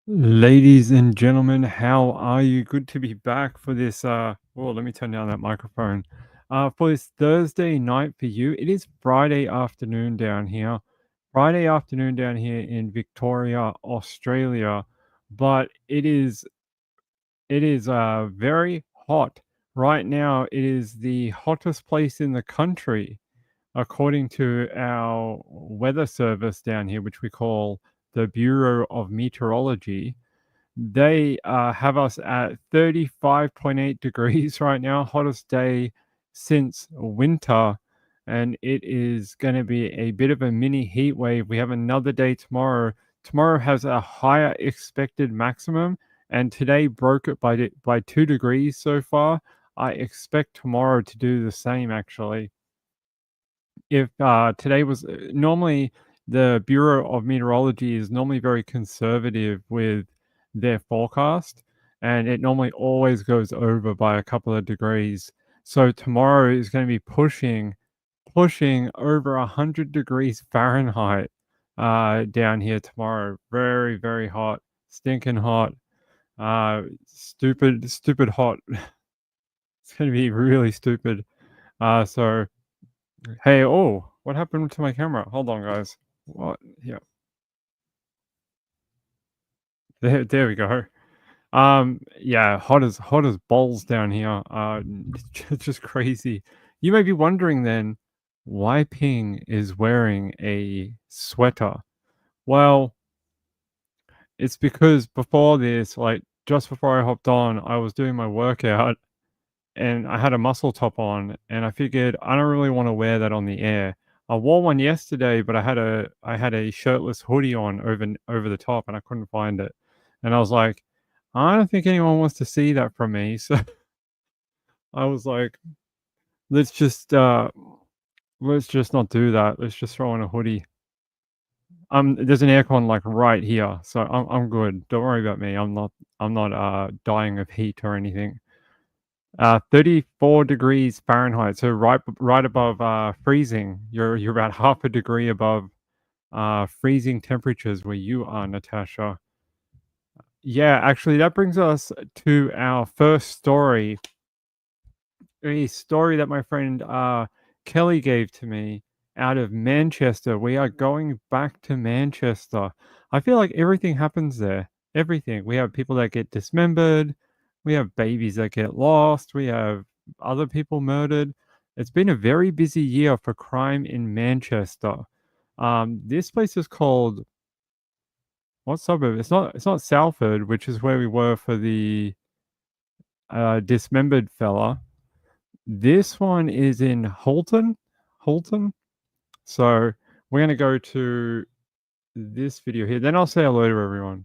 Ladies and gentlemen, how are you? Good to be back for this. Let me turn down that microphone. For this Thursday night for you, it is Friday afternoon down here. Friday afternoon down here in Victoria, Australia, but it is very hot right now. It is the hottest place in the country, according to our weather service down here, which we call the Bureau of Meteorology. They have us at 35.8 degrees right now, hottest day since winter. And it is going to be a bit of a mini heat wave. We have another day tomorrow. Tomorrow has a higher expected maximum, and today broke it by 2 degrees so far. I expect tomorrow to do the same actually. If today was normally the Bureau of Meteorology is normally very conservative with their forecast, and it normally always goes over by a couple of degrees. So tomorrow is going to be pushing over 100 degrees Fahrenheit down here tomorrow. Very, very hot, stinking hot, stupid hot. It's going to be really stupid. So Hey, oh, what happened to my camera? Hold on, guys. What? Yeah, there we go. Yeah, hot as balls down here. It's just crazy. You may be wondering then why Ping is wearing a sweater. Well, it's because before this, like just before I hopped on, I was doing my workout and I had a muscle top on, and I figured I don't really want to wear that on the air. I wore one yesterday, but I had a shirtless hoodie on over the top, and I couldn't find it. And I was like, I don't think anyone wants to see that from me. So I was like, let's just uh let's just not do that. Let's just throw on a hoodie. There's an aircon like right here, so I'm good. Don't worry about me. I'm not dying of heat or anything. 34 degrees Fahrenheit, so right above freezing. You're about half a degree above freezing temperatures where you are, Natasha. Yeah, actually, that brings us to our first story, a story that my friend Kelly gave to me out of Manchester. We are going back to Manchester. I feel like everything happens there. Everything. We have people that get dismembered. We have babies that get lost. We have other people murdered. It's been a very busy year for crime in Manchester. This place is called what suburb? It's not Salford, which is where we were for the dismembered fella. This one is in Holton. Holton. So we're gonna go to this video here. Then I'll say hello to everyone.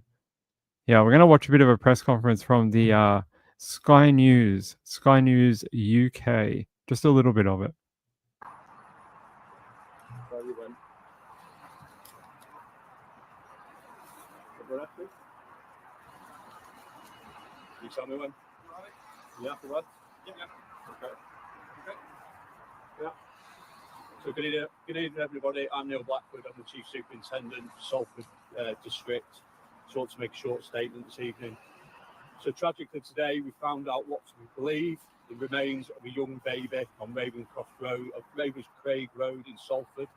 Yeah, we're gonna watch a bit of a press conference from the Sky News UK. Just a little bit of it. Where you went? You tell me when. Right. You happy when? Yeah. Okay. Yeah. So good evening everybody. I'm Neil Blackwood. I'm the Chief Superintendent of Salford District. So I want to make a short statement this evening. So tragically today we found out what we believe the remains of a young baby on Ravenscraig Road in Salford.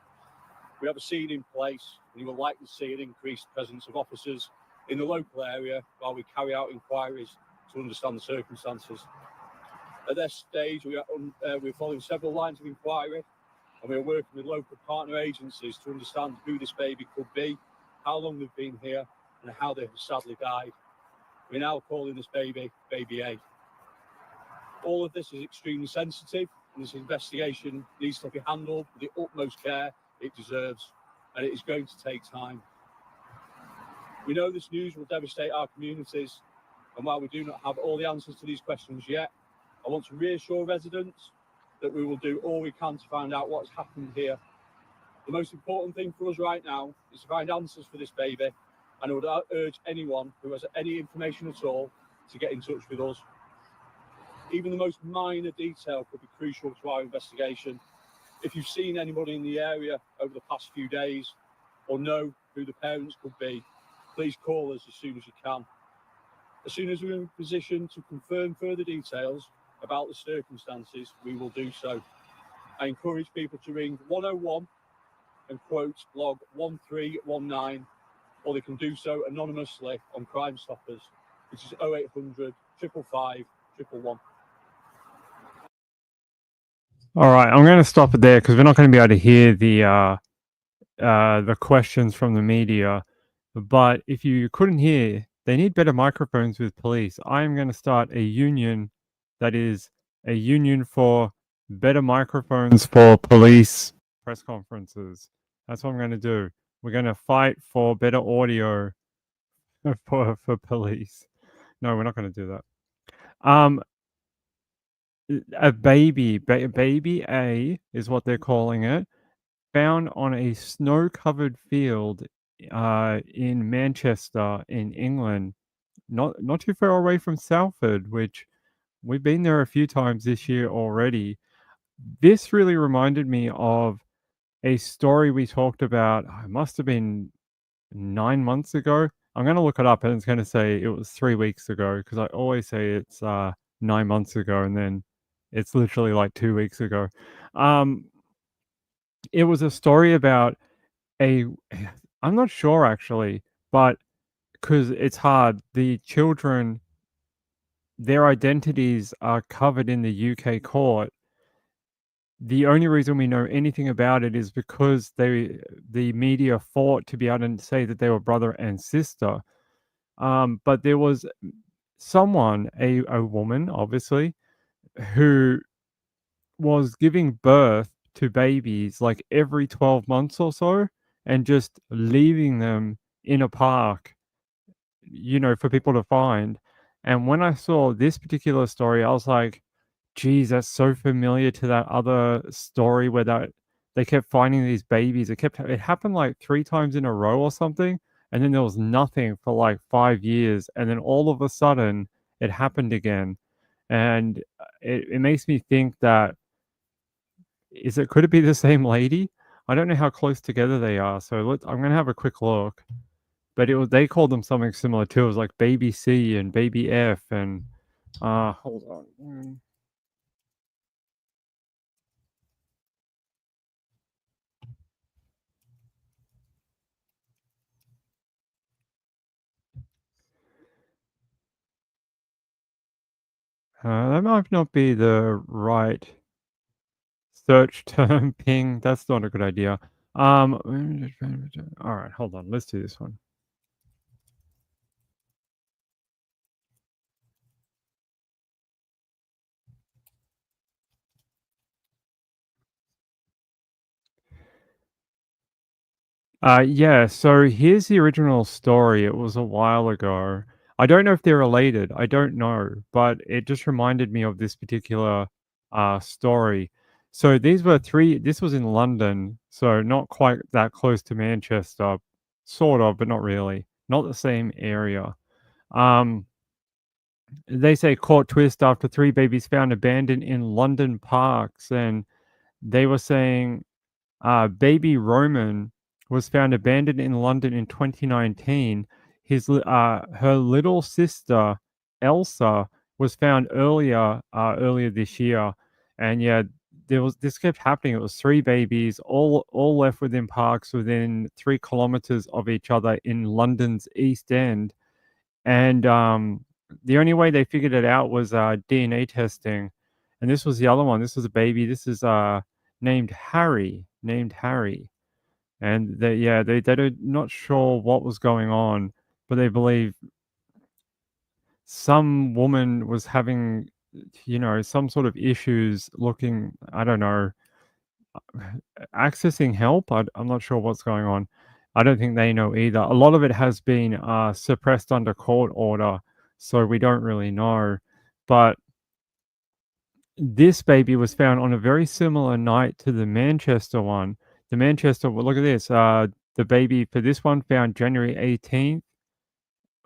We have a scene in place and you will likely see an increased presence of officers in the local area while we carry out inquiries to understand the circumstances. At this stage, we're following several lines of inquiry and we are working with local partner agencies to understand who this baby could be, how long they've been here, and how they have sadly died. We're now calling this baby Baby A. All of this is extremely sensitive, and this investigation needs to be handled with the utmost care it deserves, and it is going to take time. We know this news will devastate our communities, and while we do not have all the answers to these questions yet, I want to reassure residents that we will do all we can to find out what's happened here. The most important thing for us right now is to find answers for this baby, and I would urge anyone who has any information at all to get in touch with us. Even the most minor detail could be crucial to our investigation. If you've seen anybody in the area over the past few days or know who the parents could be, please call us as soon as you can. As soon as we're in a position to confirm further details about the circumstances, we will do so. I encourage people to ring 101 and quote log 1319, or they can do so anonymously on Crime Stoppers, which is 0800 555 111. All right, I'm going to stop it there because we're not going to be able to hear the questions from the media. But if you couldn't hear, they need better microphones with police. I am going to start a union that is a union for better microphones for police press conferences. That's what I'm going to do. We're going to fight for better audio for police. No, we're not going to do that. A baby A is what they're calling it, found on a snow-covered field in Manchester in England, not too far away from Salford, which we've been there a few times this year already. This really reminded me of a story we talked about, it must have been 9 months ago. I'm going to look it up and it's going to say it was 3 weeks ago because I always say it's 9 months ago and then it's literally like 2 weeks ago. It was a story about I'm not sure actually, but because it's hard, the children, their identities are covered in the UK court. The only reason we know anything about it is because the media fought to be able to say that they were brother and sister. But there was someone, a woman, obviously, who was giving birth to babies like every 12 months or so and just leaving them in a park, for people to find. And when I saw this particular story, I was like, geez, that's so familiar to that other story where they kept finding these babies. It happened like 3 times in a row or something, and then there was nothing for like 5 years, and then all of a sudden it happened again. And it makes me think that could it be the same lady? I don't know how close together they are, so I'm gonna have a quick look. But they called them something similar too. It was like baby C and baby F and hold on. That might not be the right search term ping. That's not a good idea. All right, hold on. Let's do this one. Yeah, so here's the original story. It was a while ago. I don't know if they're related. I don't know, but it just reminded me of this particular story. So this was in London, so not quite that close to Manchester, sort of, but not really. Not the same area. They say court twist after 3 babies found abandoned in London parks, and they were saying baby Roman was found abandoned in London in 2019. Her little sister Elsa was found earlier this year, and yeah, this kept happening. It was 3 babies, all left within parks within 3 kilometers of each other in London's East End, and the only way they figured it out was DNA testing, and this was the other one. This was a baby. This is named Harry, and they're not sure what was going on, but they believe some woman was having, some sort of issues looking, I don't know, accessing help. I'm not sure what's going on. I don't think they know either. A lot of it has been suppressed under court order, so we don't really know. But this baby was found on a very similar night to the Manchester one. Look at this. The baby for this one found January 18th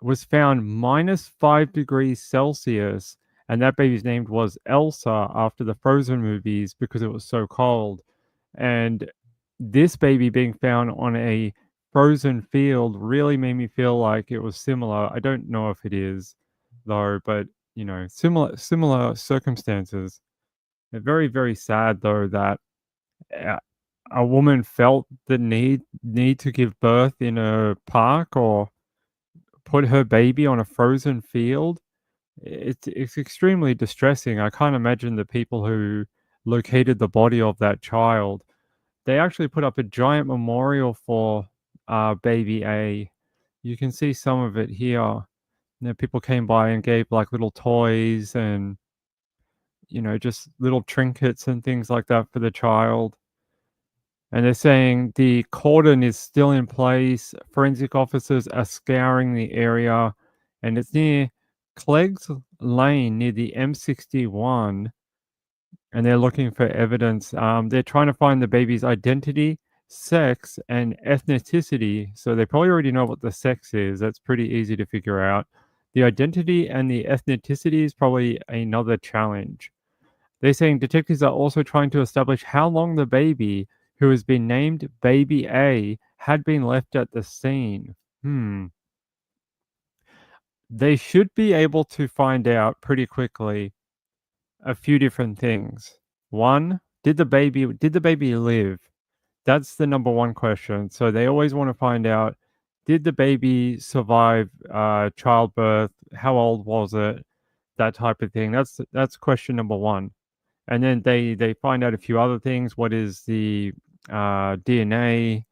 was found -5 degrees Celsius, and that baby's name was Elsa after the Frozen movies because it was so cold. And this baby being found on a frozen field really made me feel like it was similar. I don't know if it is though, but similar circumstances. Very, very sad though that uh, a woman felt the need to give birth in a park or put her baby on a frozen field. It's extremely distressing. I can't imagine the people who located the body of that child. They actually put up a giant memorial for baby A. You can see some of it here. People came by and gave like little toys and just little trinkets and things like that for the child. And they're saying the cordon is still in place. Forensic officers are scouring the area, and it's near Clegg's Lane near the M61, and they're looking for evidence. They're trying to find the baby's identity, sex, and ethnicity. So they probably already know what the sex is. That's pretty easy to figure out. The identity and the ethnicity is probably another challenge. They're saying detectives are also trying to establish how long the baby, who has been named Baby A, had been left at the scene. They should be able to find out pretty quickly a few different things. One, did the baby live? That's the number one question. So they always want to find out, did the baby survive childbirth? How old was it? That type of thing. That's question number one. And then they find out a few other things. What is the DNA?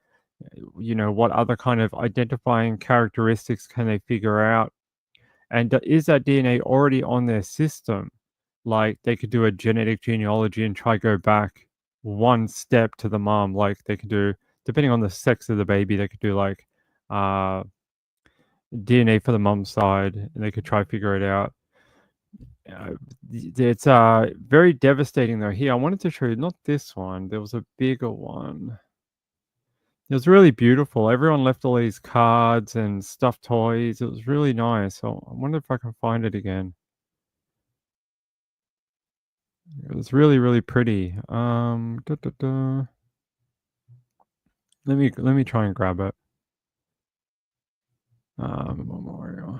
What other kind of identifying characteristics can they figure out? And is that DNA already on their system? Like they could do a genetic genealogy and try go back one step to the mom. Like they could do, depending on the sex of the baby, they could do like DNA for the mom's side, and they could try figure it out. It's very devastating though. Here, I wanted to show you not this one. There was a bigger one. It was really beautiful. Everyone left all these cards and stuffed toys. It was really nice. So I wonder if I can find it again. It was really, really pretty. Let me try and grab it. Memorial.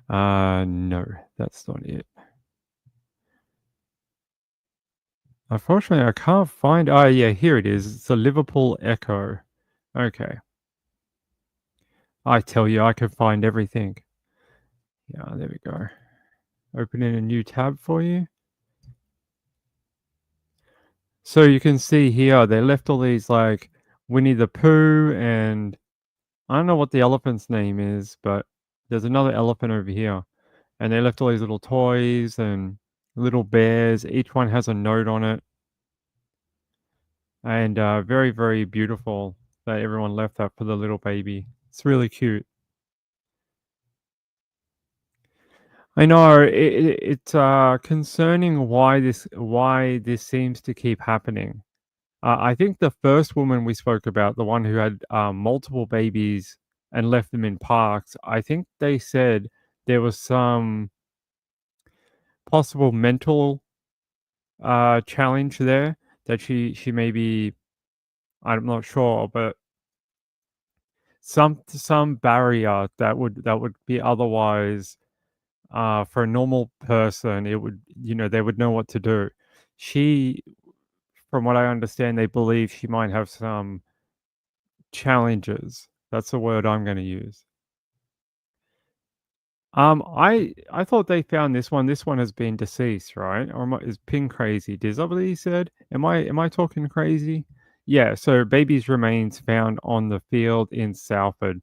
No, that's not it. Unfortunately, I can't find. Oh, yeah, here it is. It's the Liverpool Echo. Okay. I tell you, I can find everything. Yeah, there we go. Opening a new tab for you. So you can see here, they left all these like Winnie the Pooh, and I don't know what the elephant's name is, but there's another elephant over here. And they left all these little toys and little bears. Each one has a note on it. And very, very beautiful that everyone left that for the little baby. It's really cute. I know it's concerning why this seems to keep happening. I think the first woman we spoke about, the one who had multiple babies and left them in parks, I think they said there was some possible mental challenge there that she maybe, I'm not sure, but some barrier that would be otherwise for a normal person, it would, they would know what to do. She, from what I understand, they believe she might have some challenges. That's the word I'm going to use. I thought they found this one. This one has been deceased, right? Or is Ping crazy? Is that what he said? Am I talking crazy? Yeah. So baby's remains found on the field in Salford.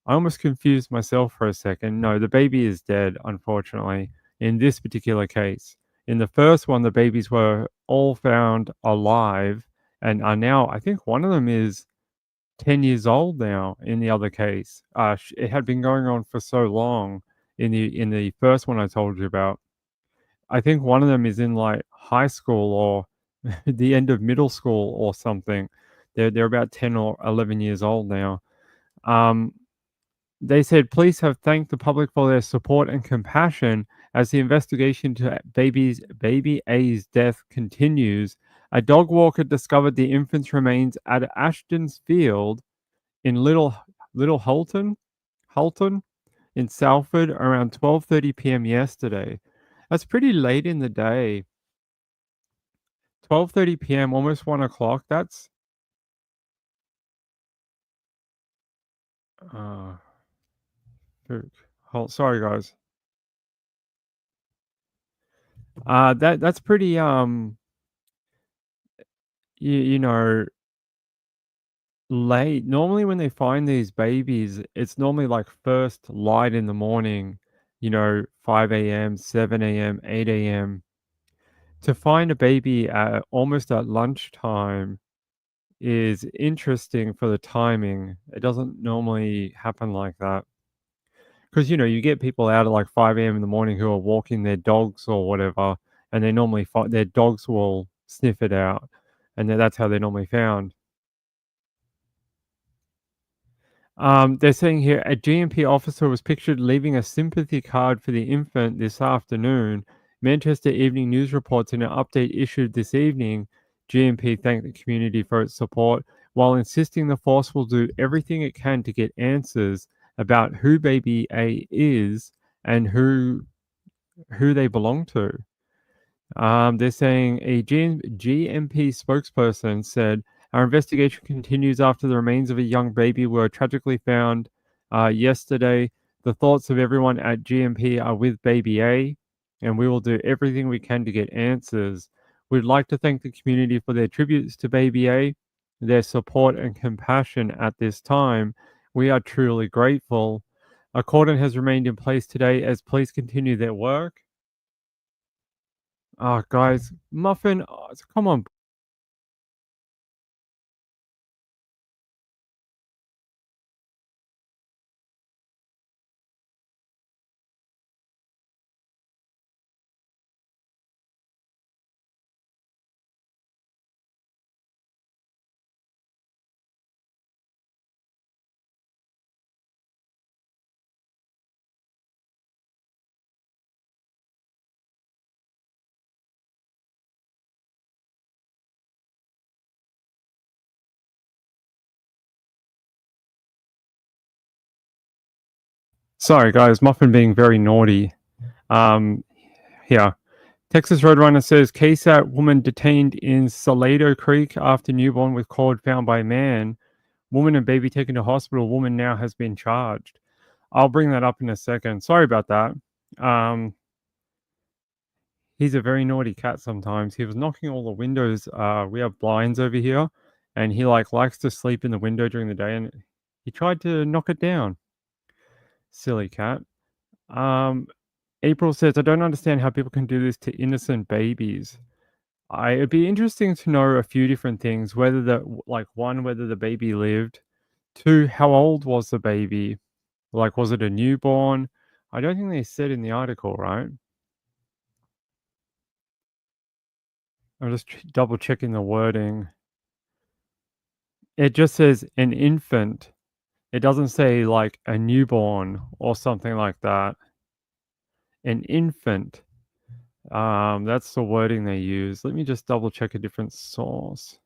I almost confused myself for a second. No, the baby is dead, unfortunately, in this particular case. In the first one, the babies were all found alive and are now, I think one of them is 10 years old now in the other case. It had been going on for so long in the first one I told you about. I think one of them is in like high school or the end of middle school or something. They're about 10 or 11 years old now. They said police have thanked the public for their support and compassion as the investigation to baby A's death continues. A dog walker discovered the infant's remains at Ashton's Field in Little Hulton in Salford around 12:30 p.m. yesterday. That's pretty late in the day. 12:30 p.m., almost 1 o'clock. That's uh, sorry guys. That's pretty you know, late. Normally when they find these babies, it's normally like first light in the morning, 5 a.m., 7 a.m., 8 a.m. To find a baby at almost at lunchtime is interesting for the timing. It doesn't normally happen like that. Because, you get people out at like 5 a.m. in the morning who are walking their dogs or whatever, and they normally their dogs will sniff it out, and that's how they're normally found. They're saying here a GMP officer was pictured leaving a sympathy card for the infant this afternoon. Manchester Evening News reports in an update issued this evening, GMP thanked the community for its support while insisting the force will do everything it can to get answers about who baby A is and who they belong to. They're saying a GMP spokesperson said, our investigation continues after the remains of a young baby were tragically found yesterday. The thoughts of everyone at GMP are with baby A, and we will do everything we can to get answers. We'd like to thank the community for their tributes to baby A, their support and compassion at this time. We are truly grateful. A cordon has remained in place today as police continue their work. Oh, guys, Muffin, come on. Sorry, guys, Muffin being very naughty. Here. Texas Roadrunner says KSAT woman detained in Salado Creek after newborn with cord found by man. Woman and baby taken to hospital. Woman now has been charged. I'll bring that up in a second. Sorry about that. He's a very naughty cat sometimes. He was knocking all the windows. We have blinds over here, and he likes to sleep in the window during the day, and he tried to knock it down. Silly cat. April says, I don't understand how people can do this to innocent babies. It'd be interesting to know a few different things, whether whether the baby lived. 2, how old was the baby? Like, was it a newborn? I don't think they said in the article, right? I'm just double checking the wording. It just says an infant. It doesn't say like a newborn or something like that. An infant. That's the wording they use. Let me just double check a different source.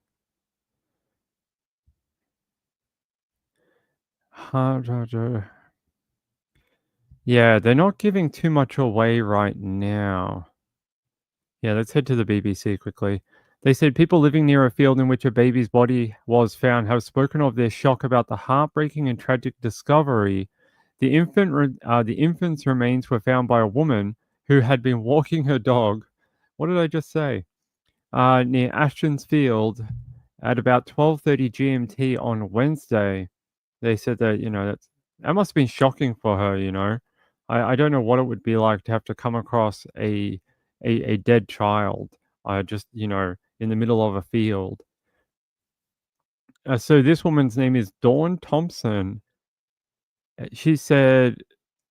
Yeah, they're not giving too much away right now. Yeah, let's head to the BBC quickly. They said people living near a field in which a baby's body was found have spoken of their shock about the heartbreaking and tragic discovery. The infant's remains were found by a woman who had been walking her dog. What did I just say? Near Ashton's Field at about 12:30 GMT on Wednesday. They said that that must have been shocking for her. I don't know what it would be like to have to come across a dead child, just in the middle of a field. So this woman's name is Dawn Thompson. She said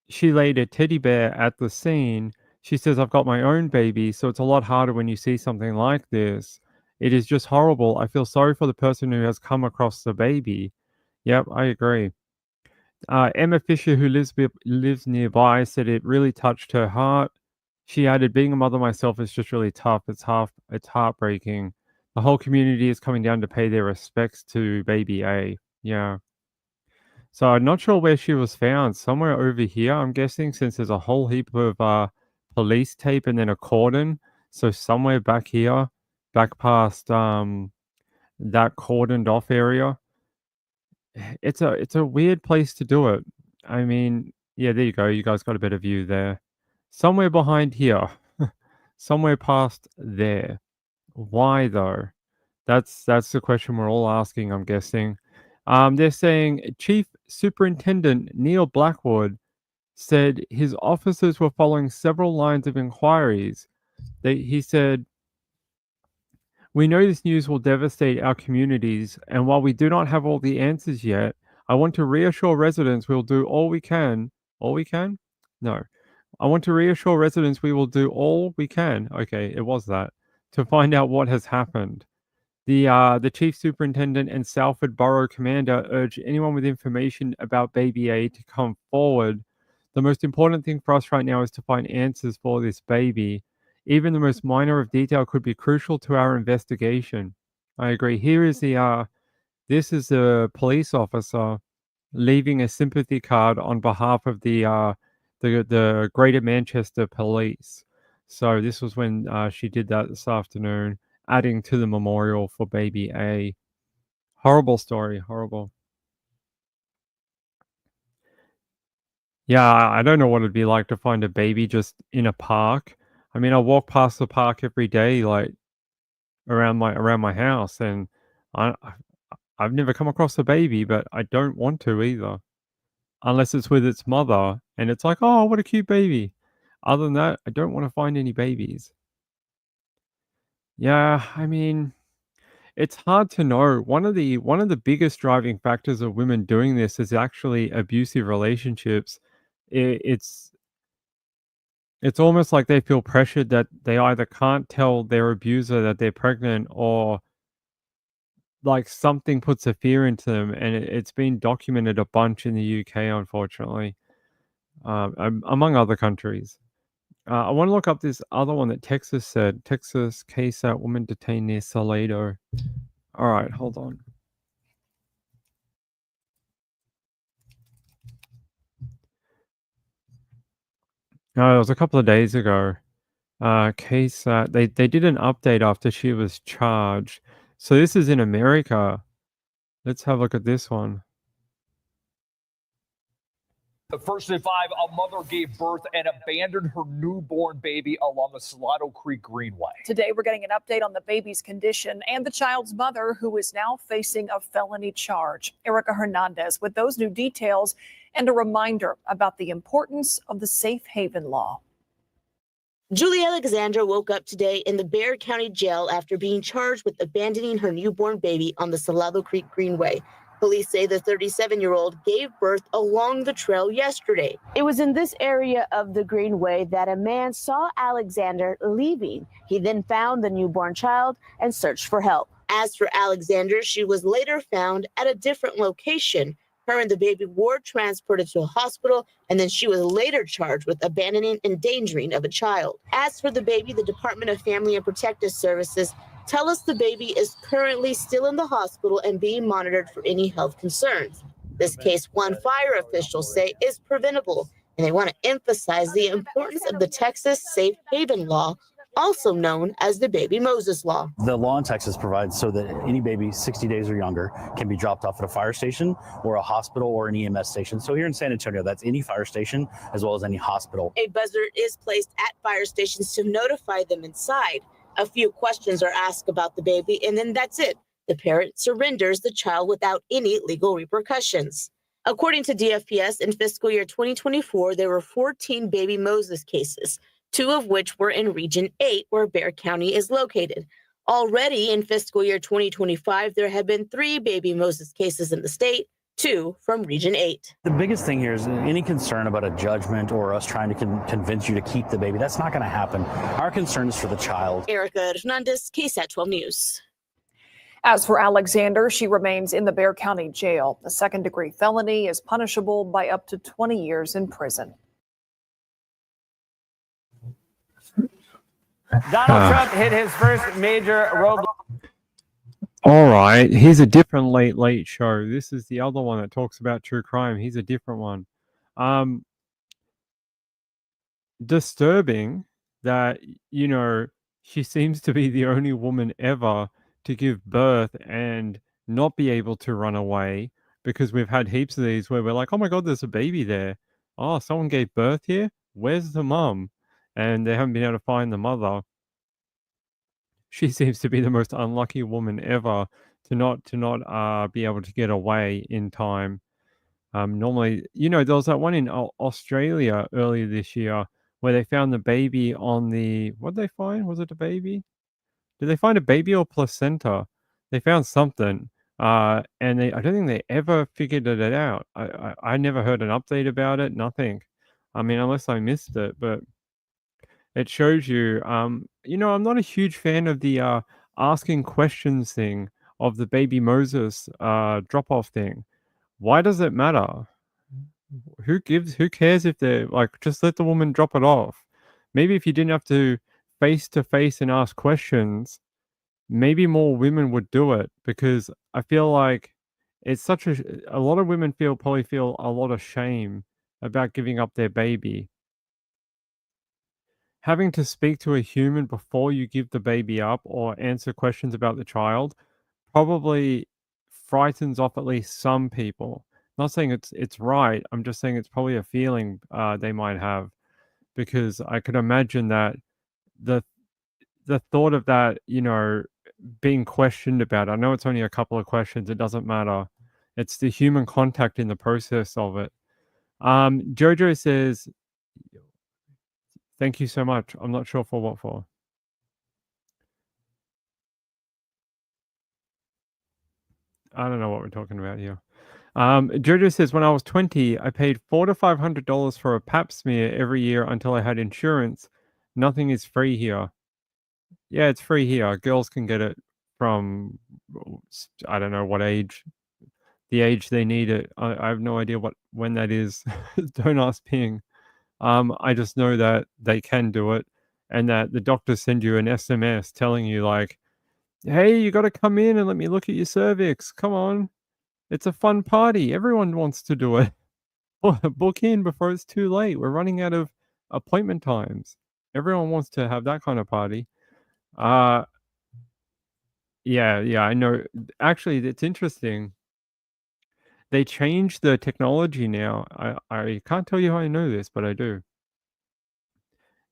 she laid a teddy bear at the scene. She says, I've got my own baby, so it's a lot harder when you see something like this. It is just horrible. I feel sorry for the person who has come across the baby. Yep, I agree. Emma Fisher, who lives nearby, said it really touched her heart. She added, "Being a mother myself is just really tough. It's heartbreaking. The whole community is coming down to pay their respects to baby A." Yeah. So I'm not sure where she was found. Somewhere over here, I'm guessing, since there's a whole heap of police tape and then a cordon. So somewhere back here, back past that cordoned off area. It's a weird place to do it. I mean, yeah, there you go. You guys got a better view there. Somewhere behind here. Somewhere past there. Why though? That's the question we're all asking, I'm guessing. They're saying Chief Superintendent Neil Blackwood said his officers were following several lines of inquiries. He said, "We know this news will devastate our communities, and while we do not have all the answers yet, I want to reassure residents we'll do all we can." All we can? No. "I want to reassure residents we will do all we can." Okay, it was that. "To find out what has happened. The chief superintendent and Salford Borough Commander urge anyone with information about baby A to come forward. The most important thing for us right now is to find answers for this baby. Even the most minor of detail could be crucial to our investigation." I agree. This is a police officer leaving a sympathy card on behalf of the Greater Manchester Police. So this was when she did that this afternoon, adding to the memorial for baby A. Horrible story, horrible. Yeah, I don't know what it'd be like to find a baby just in a park. I mean, I walk past the park every day, like around my house, and I've never come across a baby, but I don't want to either, unless it's with its mother, and it's like, oh, what a cute baby. Other than that, I don't want to find any babies. Yeah, I mean, it's hard to know. One of the biggest driving factors of women doing this is actually abusive relationships. I it's almost like they feel pressured that they either can't tell their abuser that they're pregnant, or like something puts a fear into them, and it's been documented a bunch in the UK, unfortunately, among other countries. I want to look up this other one that Texas said. Texas KSAT woman detained near Salado. All right, hold on. No, it was a couple of days ago. KSAT, they did an update after she was charged. So this is in America. Let's have a look at this one. The first at 5, a mother gave birth and abandoned her newborn baby along the Salado Creek Greenway. Today, we're getting an update on the baby's condition and the child's mother, who is now facing a felony charge. Erica Hernandez with those new details and a reminder about the importance of the safe haven law. Julie Alexandra woke up today in the Bexar County Jail after being charged with abandoning her newborn baby on the Salado Creek Greenway. Police say the 37-year-old gave birth along the trail yesterday. It was in this area of the Greenway that a man saw Alexander leaving. He then found the newborn child and searched for help. As for Alexander, she was later found at a different location. Her and the baby were transported to a hospital, and then she was later charged with abandoning and endangering of a child. As for the baby, the Department of Family and Protective Services tell us the baby is currently still in the hospital and being monitored for any health concerns. This case, one fire officials say, is preventable, and they want to emphasize the importance of the Texas Safe Haven Law, also known as the Baby Moses Law. The law in Texas provides so that any baby 60 days or younger can be dropped off at a fire station or a hospital or an EMS station. So here in San Antonio, that's any fire station as well as any hospital. A buzzer is placed at fire stations to notify them inside. A few questions are asked about the baby, and then that's it. The parent surrenders the child without any legal repercussions. According to DFPS, in fiscal year 2024, there were 14 Baby Moses cases, 2 of which were in Region 8, where Bexar County is located. Already in fiscal year 2025, there have been 3 Baby Moses cases in the state, 2 from Region 8. The biggest thing here is any concern about a judgment or us trying to convince you to keep the baby. That's not going to happen. Our concern is for the child. Erica Hernandez, KSAT 12 News. As for Alexander, she remains in the Bexar County Jail. A second-degree felony is punishable by up to 20 years in prison. Donald Trump hit his first major roadblock. All right, here's a different late show. This is the other one that talks about true crime. Here's a different one. Disturbing that, you know, she seems to be the only woman ever to give birth and not be able to run away, because we've had heaps of these where we're like, oh my God, there's a baby there. Oh, someone gave birth here? Where's the mum? And they haven't been able to find the mother. She seems to be the most unlucky woman ever to not be able to get away in time. Normally, you know, there was that one in Australia earlier this year where they found the baby on the, what did they find? Was it a baby? Did they find a baby or placenta? They found something, and I don't think they ever figured it out. I never heard an update about it. Nothing. I mean, unless I missed it, but it shows you. You know, I'm not a huge fan of the asking questions thing of the baby Moses drop off thing. Why does it matter? Who cares if they're like, just let the woman drop it off. Maybe if you didn't have to face and ask questions, maybe more women would do it, because I feel like it's such a lot of women probably feel a lot of shame about giving up their baby. Having to speak to a human before you give the baby up or answer questions about the child probably frightens off at least some people. Not saying it's right. I'm just saying it's probably a feeling they might have, because I could imagine that the thought of that, you know, being questioned about. I know it's only a couple of questions. It doesn't matter. It's the human contact in the process of it. Jojo says, thank you so much. I'm not sure for what for. I don't know what we're talking about here. Jojo says, when I was 20, I paid $400 to $500 for a pap smear every year until I had insurance. Nothing is free here. Yeah, it's free here. Girls can get it from, I don't know what age, the age they need it. I have no idea when that is. Don't ask Ping. I just know that they can do it, and that the doctors send you an SMS telling you like, hey, you got to come in and let me look at your cervix. Come on. It's a fun party. Everyone wants to do it. Book in before it's too late. We're running out of appointment times. Everyone wants to have that kind of party. Yeah, I know. Actually, it's interesting. They changed the technology now. I can't tell you how I know this, but I do.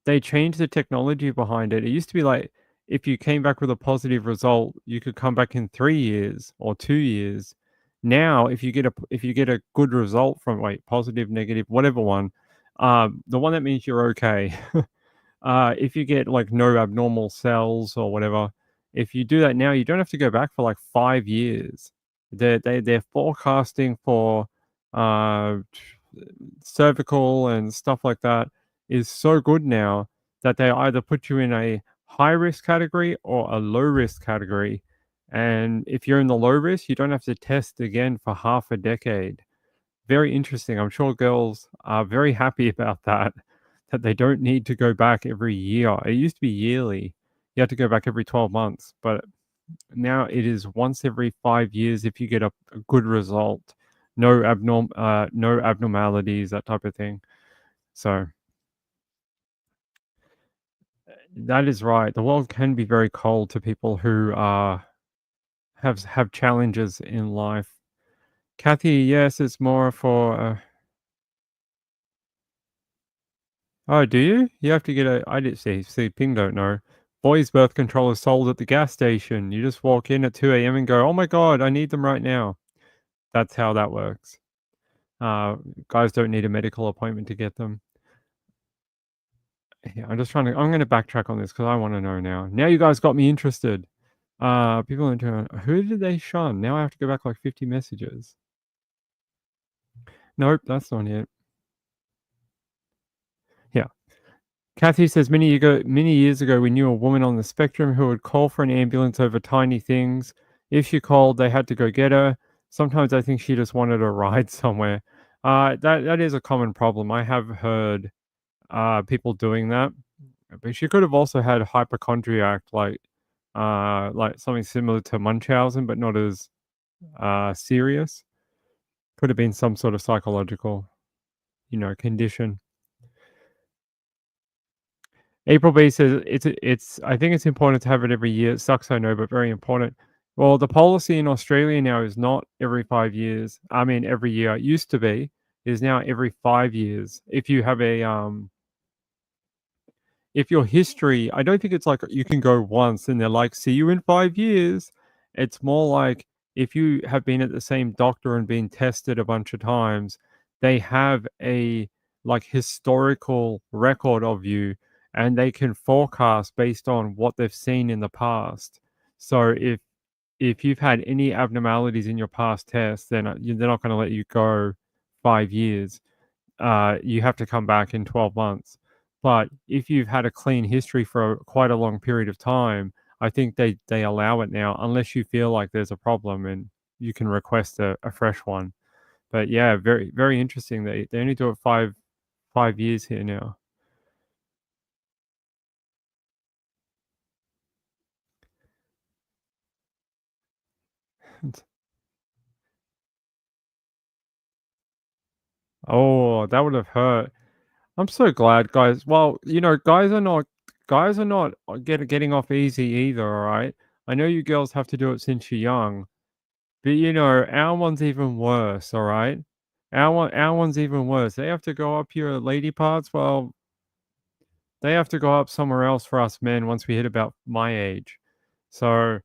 They changed the technology behind it. It used to be like, if you came back with a positive result, you could come back in 3 years or 2 years. Now, if you get a good result from positive, negative, whatever one, the one that means you're okay. If you get like no abnormal cells or whatever, if you do that now, you don't have to go back for like 5 years. They're forecasting for cervical and stuff like that is so good now that they either put you in a high risk category or a low risk category. And if you're in the low risk, you don't have to test again for half a decade. Very interesting. I'm sure girls are very happy about that they don't need to go back every year. It used to be yearly. You had to go back every 12 months, but now it is once every 5 years if you get a good result. No abnormalities, that type of thing. So that is right. The world can be very cold to people who have challenges in life. Kathy, yes, it's more for. Oh, do you? You have to get a. I didn't see. Ping don't know. Boys' birth control is sold at the gas station. You just walk in at 2 a.m. and go, "Oh my God, I need them right now." That's how that works. Guys don't need a medical appointment to get them. Yeah, I'm going to backtrack on this because I want to know now. Now you guys got me interested. People into who did they shun? Now I have to go back like 50 messages. Nope, that's not it. Yeah. Kathy says many years ago we knew a woman on the spectrum who would call for an ambulance over tiny things. If she called, they had to go get her. Sometimes I think she just wanted a ride somewhere. That is a common problem. I have heard people doing that. But she could have also had hypochondriac, like something similar to Munchausen, but not as serious. Could have been some sort of psychological, condition. April B says it's. I think it's important to have it every year. It sucks, I know, but very important. Well, the policy in Australia now is not every 5 years. I mean, every year. It used to be. It is now every 5 years. If you have if your history, I don't think it's like you can go once and they're like, see you in 5 years. It's more like if you have been at the same doctor and been tested a bunch of times, they have a like historical record of you and they can forecast based on what they've seen in the past. So if you've had any abnormalities in your past tests, then they're not going to let you go 5 years. You have to come back in 12 months. But if you've had a clean history for quite a long period of time, I think they allow it now, unless you feel like there's a problem and you can request a fresh one. But yeah, very, very interesting. They only do it 5 years here now. Oh, that would have hurt. I'm so glad, guys. Well, guys are not getting off easy either, all right? I know you girls have to do it since you're young, but our one's even worse, all right? Our one's even worse. They have to go up your lady parts. Well, they have to go up somewhere else for us men once we hit about my age. So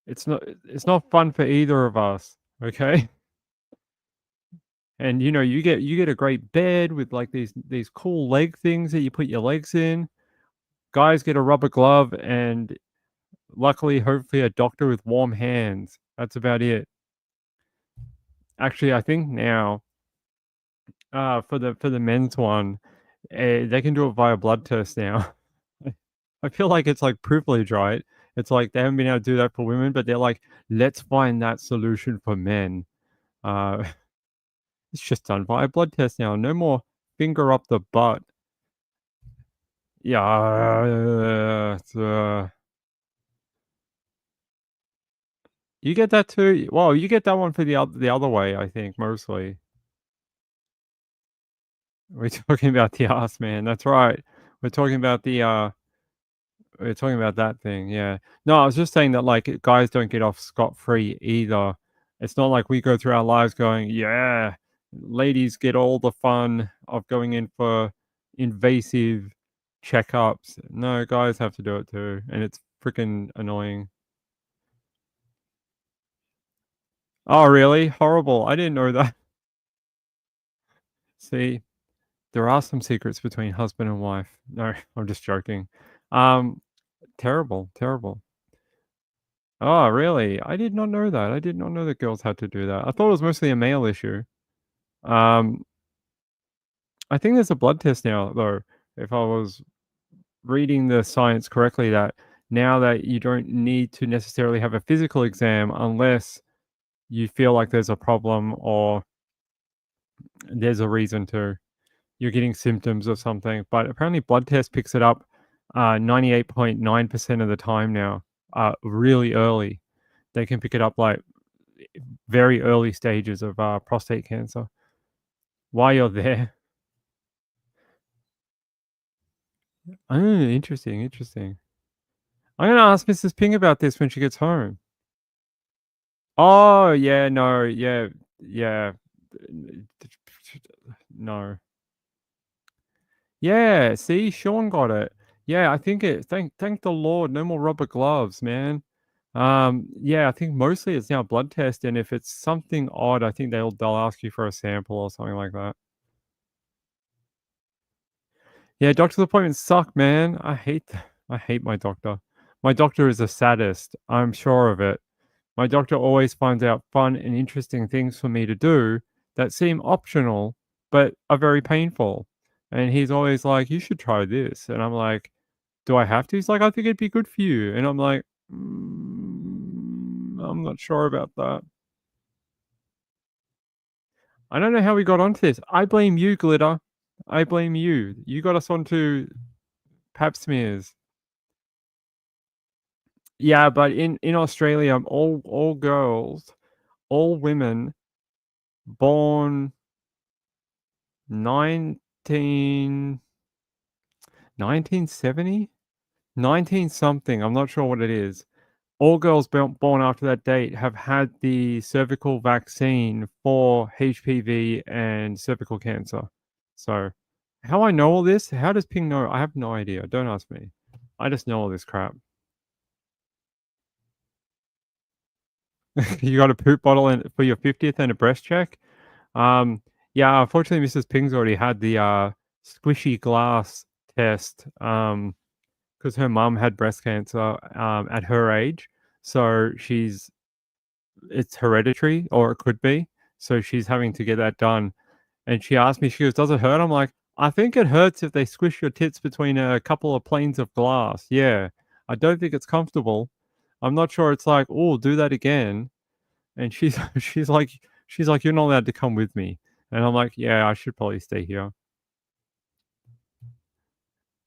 it's not fun for either of us, okay? And you get a great bed with like these cool leg things that you put your legs in. Guys get a rubber glove and luckily, hopefully, a doctor with warm hands. That's about it. Actually, I think now, for the men's one, they can do it via blood test now. I feel like it's like privilege, right? It's like they haven't been able to do that for women, but they're like, let's find that solution for men. It's just done via blood test now. No more finger up the butt. Yeah. You get that too? Well, you get that one for the other way, I think, mostly. We're talking about the ass man. That's right. We're talking about we're talking about that thing. Yeah. No, I was just saying that like guys don't get off scot-free either. It's not like we go through our lives going, yeah, ladies get all the fun of going in for invasive checkups. No, guys have to do it too, and it's freaking annoying. Oh, really? Horrible. I didn't know that. See, there are some secrets between husband and wife. No, I'm just joking. Terrible, terrible. Oh, really? I did not know that. I did not know that girls had to do that. I thought it was mostly a male issue. I think there's a blood test now, though, if I was reading the science correctly, that now that you don't need to necessarily have a physical exam unless you feel like there's a problem or there's a reason to. You're getting symptoms of something. But apparently blood test picks it up 98.9% of the time now, really early. They can pick it up like very early stages of prostate cancer. While you're there. Oh, interesting, interesting. I'm going to ask Mrs. Ping about this when she gets home. Oh, yeah, no, yeah. No. Yeah, see, Sean got it. Yeah, I think thank the Lord, no more rubber gloves, man. Yeah, I think mostly it's now blood test, and if it's something odd, I think they'll ask you for a sample or something like that. Yeah, doctor's appointments suck, man. I hate my doctor. My doctor is a sadist. I'm sure of it. My doctor always finds out fun and interesting things for me to do that seem optional, but are very painful. And he's always like, you should try this. And I'm like, do I have to? He's like, I think it'd be good for you. And I'm like, I'm not sure about that. I don't know how we got onto this. I blame you, Glitter. I blame you. You got us onto pap smears. Yeah, but in Australia, all girls, all women born 1970, 19 something. I'm not sure what it is. All girls born after that date have had the cervical vaccine for HPV and cervical cancer. So, how I know all this? How does Ping know? I have no idea. Don't ask me. I just know all this crap. You got a poop bottle for your 50th and a breast check? Yeah, unfortunately, Mrs. Ping's already had the squishy glass test because her mum had breast cancer at her age. So it's hereditary, or it could be. So she's having to get that done. And she asked me, she goes, does it hurt? I'm like, I think it hurts if they squish your tits between a couple of planes of glass. Yeah, I don't think it's comfortable. I'm not sure it's like, oh, do that again. And she's like, you're not allowed to come with me. And I'm like, yeah, I should probably stay here.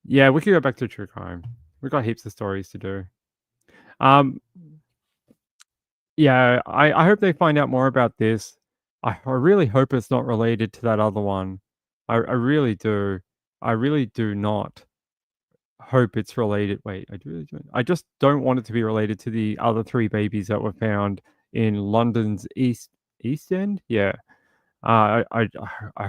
Yeah, we could go back to true crime. We've got heaps of stories to do. Yeah, I hope they find out more about this. I really hope it's not related to that other one. I really do. I really do not hope it's related. Wait, I just don't want it to be related to the other 3 babies that were found in London's East End. Yeah. I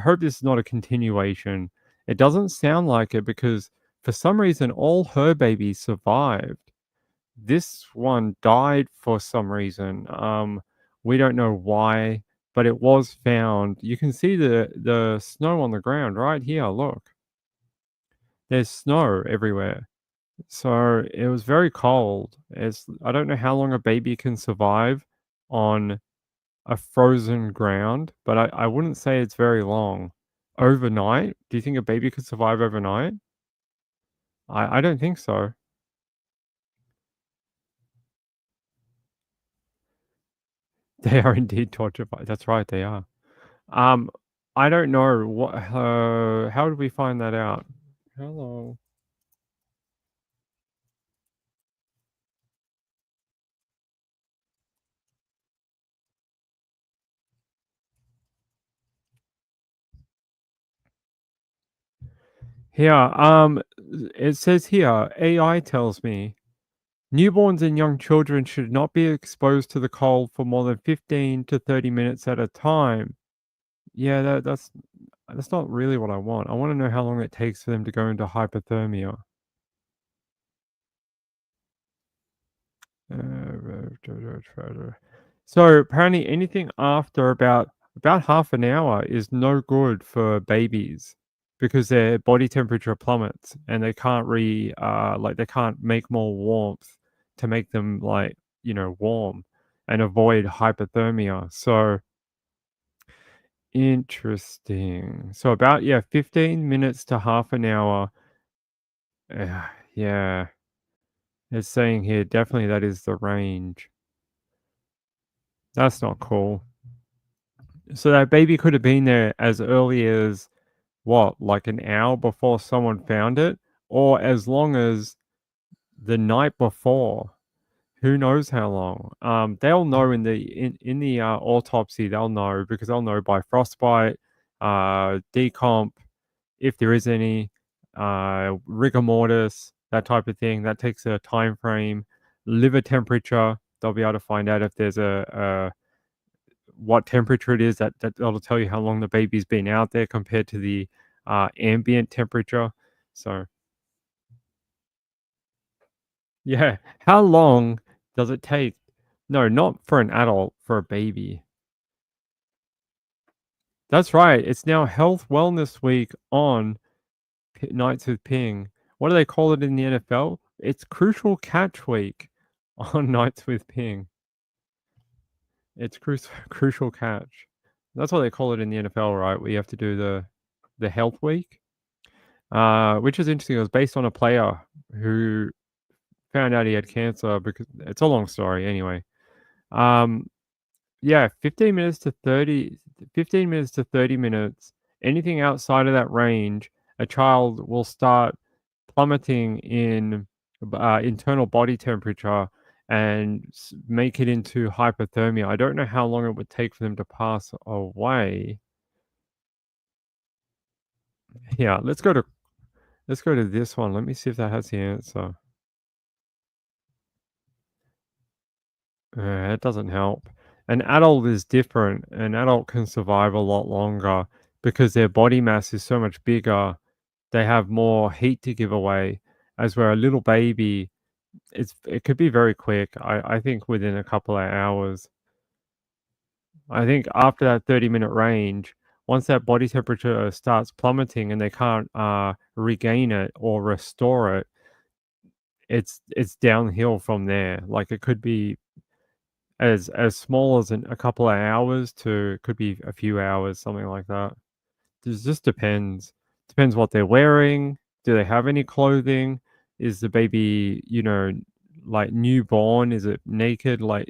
hope this is not a continuation. It doesn't sound like it because for some reason all her babies survived. This one died for some reason. We don't know why, but it was found. You can see the snow on the ground right here. Look, there's snow everywhere. So it was very cold. I don't know how long a baby can survive on a frozen ground, but I wouldn't say it's very long. Overnight? Do you think a baby could survive overnight? I don't think so. They are indeed tortured by. That's right, they are. I don't know what. How did we find that out? Hello. Here, it says here, AI tells me newborns and young children should not be exposed to the cold for more than 15 to 30 minutes at a time. Yeah, that's not really what I want. I want to know how long it takes for them to go into hypothermia. So apparently anything after about half an hour is no good for babies because their body temperature plummets and they can't they can't make more warmth to make them warm and avoid hypothermia. So interesting. So about 15 minutes to half an hour. Yeah. It's saying here definitely that is the range. That's not cool. So that baby could have been there as early as what, like an hour before someone found it, or as long as the night before. Who knows how long? They'll know in the autopsy. They'll know because they'll know by frostbite, decomp, if there is any, rigor mortis, that type of thing. That takes a time frame. Liver temperature. They'll be able to find out if there's what temperature it is. That'll tell you how long the baby's been out there compared to the ambient temperature. So yeah, how long does it take? No, not for an adult, for a baby. That's right. It's now Health Wellness Week on Nights with Ping. What do they call it in the NFL? It's Crucial Catch Week on Nights with Ping. It's Crucial Catch. That's what they call it in the NFL, right? We have to do the Health Week, which is interesting. It was based on a player who found out he had cancer because it's a long story anyway. Yeah, 15 minutes to 30 minutes, anything outside of that range, a child will start plummeting in internal body temperature and make it into hypothermia. I don't know how long it would take for them to pass away. Yeah, let's go to this one. Let me see if that has the answer. It doesn't help. An adult is different. An adult can survive a lot longer because their body mass is so much bigger. They have more heat to give away, as where a little baby, it could be very quick. I think within a couple of hours. I think after that 30-minute range, once that body temperature starts plummeting and they can't regain it or restore it, it's downhill from there. Like it could be as small as a couple of hours to could be a few hours, something like that. It just depends. Depends what they're wearing. Do they have any clothing? Is the baby, like newborn? Is it naked? Like,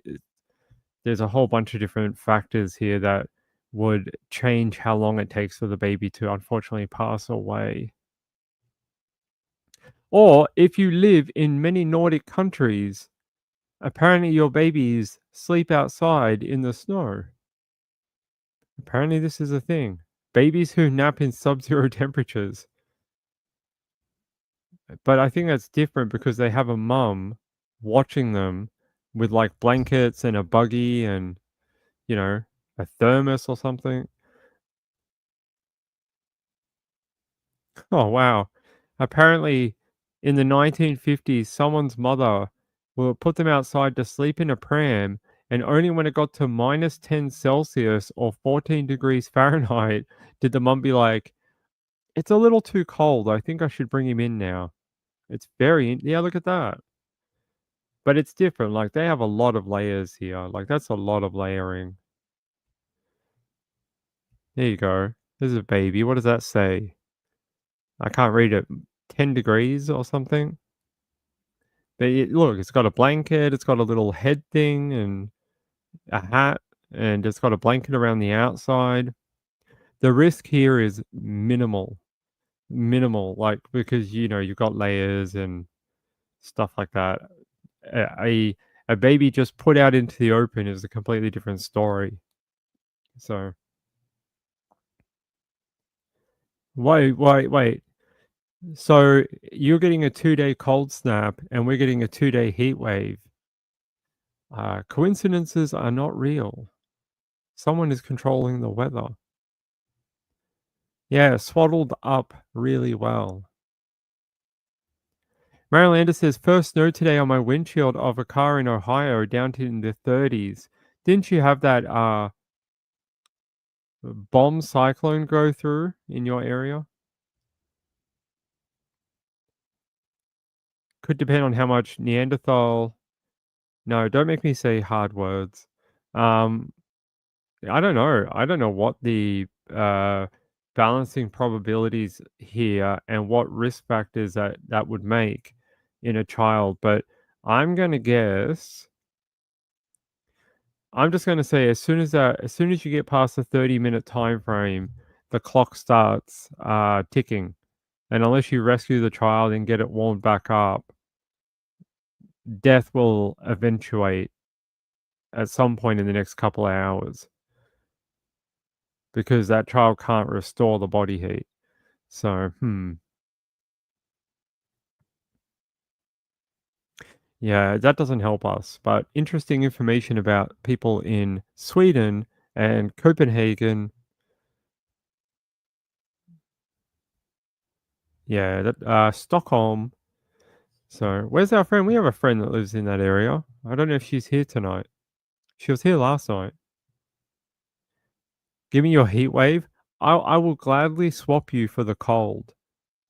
there's a whole bunch of different factors here that would change how long it takes for the baby to unfortunately pass away. Or if you live in many Nordic countries, apparently your babies sleep outside in the snow. Apparently this is a thing. Babies who nap in sub-zero temperatures. But I think that's different because they have a mum watching them with like blankets and a buggy and, a thermos or something. Oh, wow. Apparently in the 1950s, someone's mother will put them outside to sleep in a pram, and only when it got to minus 10 Celsius or 14 degrees Fahrenheit did the mum be like, it's a little too cold. I think I should bring him in now. It's yeah, look at that. But it's different. Like they have a lot of layers here. Like that's a lot of layering. There you go. There's a baby. What does that say? I can't read it. 10 degrees or something. But look, it's got a blanket. It's got a little head thing and a hat. And it's got a blanket around the outside. The risk here is minimal. Minimal. Like because, you've got layers and stuff like that. A baby just put out into the open is a completely different story. So wait. So you're getting a 2-day cold snap and we're getting a 2-day heat wave. Coincidences are not real. Someone is controlling the weather. Yeah, swaddled up really well. Marylander says, first snow today on my windshield of a car in Ohio down to in the 30s. Didn't you have that bomb cyclone go through in your area? Could depend on how much Neanderthal. No, don't make me say hard words. I don't know. I don't know what the balancing probabilities here and what risk factors that would make in a child, but I'm going to guess. I'm just going to say as soon as you get past the 30-minute time frame, the clock starts ticking, and unless you rescue the child and get it warmed back up, death will eventuate at some point in the next couple of hours because that child can't restore the body heat. So, yeah, that doesn't help us. But interesting information about people in Sweden and Copenhagen. Yeah, that Stockholm. So, where's our friend? We have a friend that lives in that area. I don't know if she's here tonight. She was here last night. Give me your heat wave. I will gladly swap you for the cold.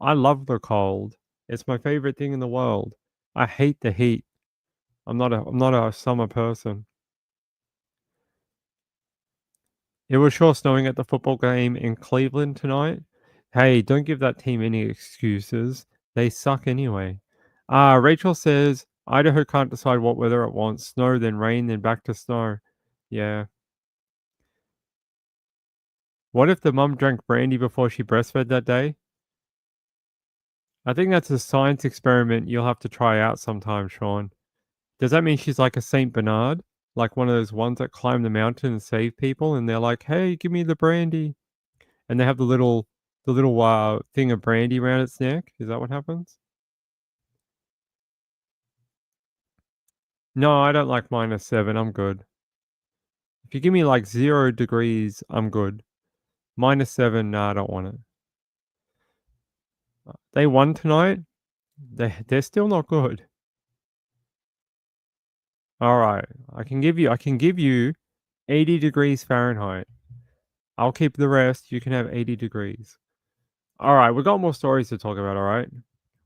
I love the cold. It's my favorite thing in the world. I hate the heat. I'm not a summer person. It was sure snowing at the football game in Cleveland tonight. Hey, don't give that team any excuses. They suck anyway. Rachel says, Idaho can't decide what weather it wants. Snow, then rain, then back to snow. Yeah. What if the mum drank brandy before she breastfed that day? I think that's a science experiment you'll have to try out sometime, Sean. Does that mean she's like a Saint Bernard? Like one of those ones that climb the mountain and save people, and they're like, "Hey, give me the brandy," and they have the little thing of brandy around its neck. Is that what happens? No, I don't like -7. I'm good. If you give me like 0 degrees, I'm good. -7, nah, I don't want it. They won tonight. They're still not good. All right, I can give you 80 degrees Fahrenheit. I'll keep the rest. You can have 80 degrees. All right, we've got more stories to talk about. All right,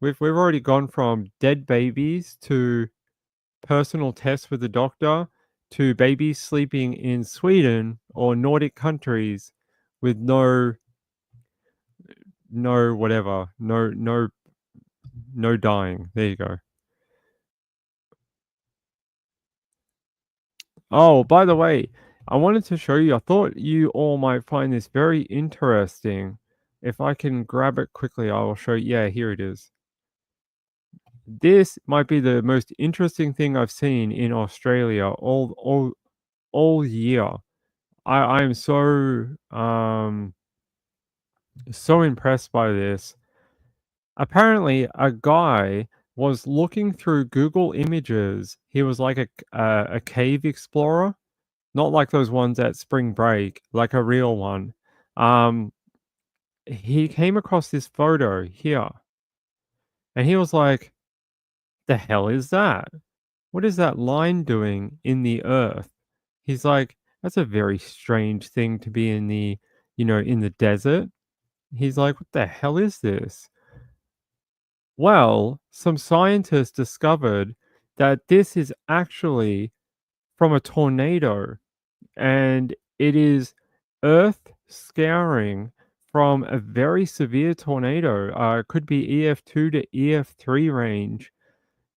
we've already gone from dead babies to personal tests with the doctor to babies sleeping in Sweden or Nordic countries with no dying. There you go. Oh, by the way, I wanted to show you. I thought you all might find this very interesting. If I can grab it quickly, I will show you. Yeah, here it is. This might be the most interesting thing I've seen in Australia all year. I am so impressed by this. Apparently, a guy was looking through Google Images. He was like a cave explorer, not like those ones at spring break, like a real one. He came across this photo here, and he was like, "The hell is that? What is that line doing in the earth?" He's like, "That's a very strange thing to be in the, in the desert." He's like, "What the hell is this?" Well, some scientists discovered that this is actually from a tornado, and it is earth scouring from a very severe tornado. It could be EF2 to EF3 range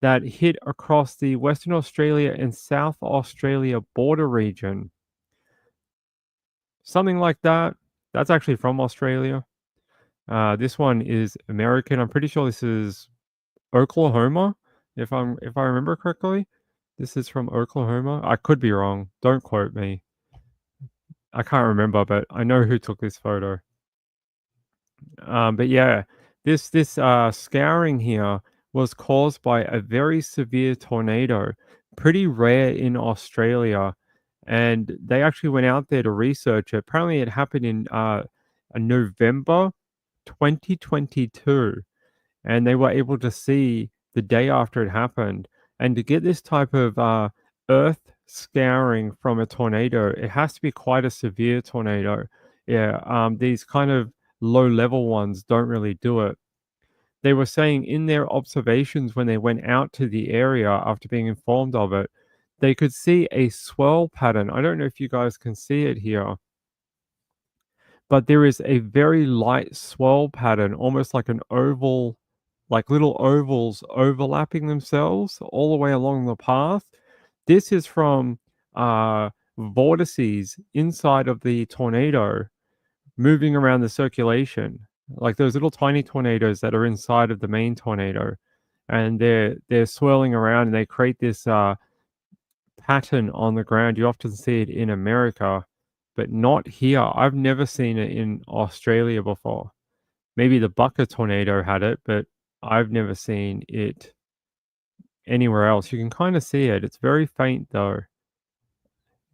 that hit across the Western Australia and South Australia border region. Something like that. That's actually from Australia. This one is American. I'm pretty sure this is Oklahoma, if I remember correctly. This is from Oklahoma. I could be wrong. Don't quote me. I can't remember, but I know who took this photo. But yeah, this scouring here was caused by a very severe tornado, pretty rare in Australia, and they actually went out there to research it. Apparently, it happened in November 2022, and they were able to see the day after it happened. And to get this type of earth scouring from a tornado, it has to be quite a severe tornado. Yeah, these kind of low level ones don't really do it. They were saying in their observations when they went out to the area after being informed of it, they could see a swirl pattern. I don't know if you guys can see it here, but there is a very light swirl pattern, almost like an oval, like little ovals overlapping themselves all the way along the path. This is from vortices inside of the tornado moving around the circulation, like those little tiny tornadoes that are inside of the main tornado, and they're swirling around and they create this pattern on the ground. You often see it in America, but not here. I've never seen it in Australia before. Maybe the Bucca tornado had it, but I've never seen it anywhere else. You can kind of see it. It's very faint though.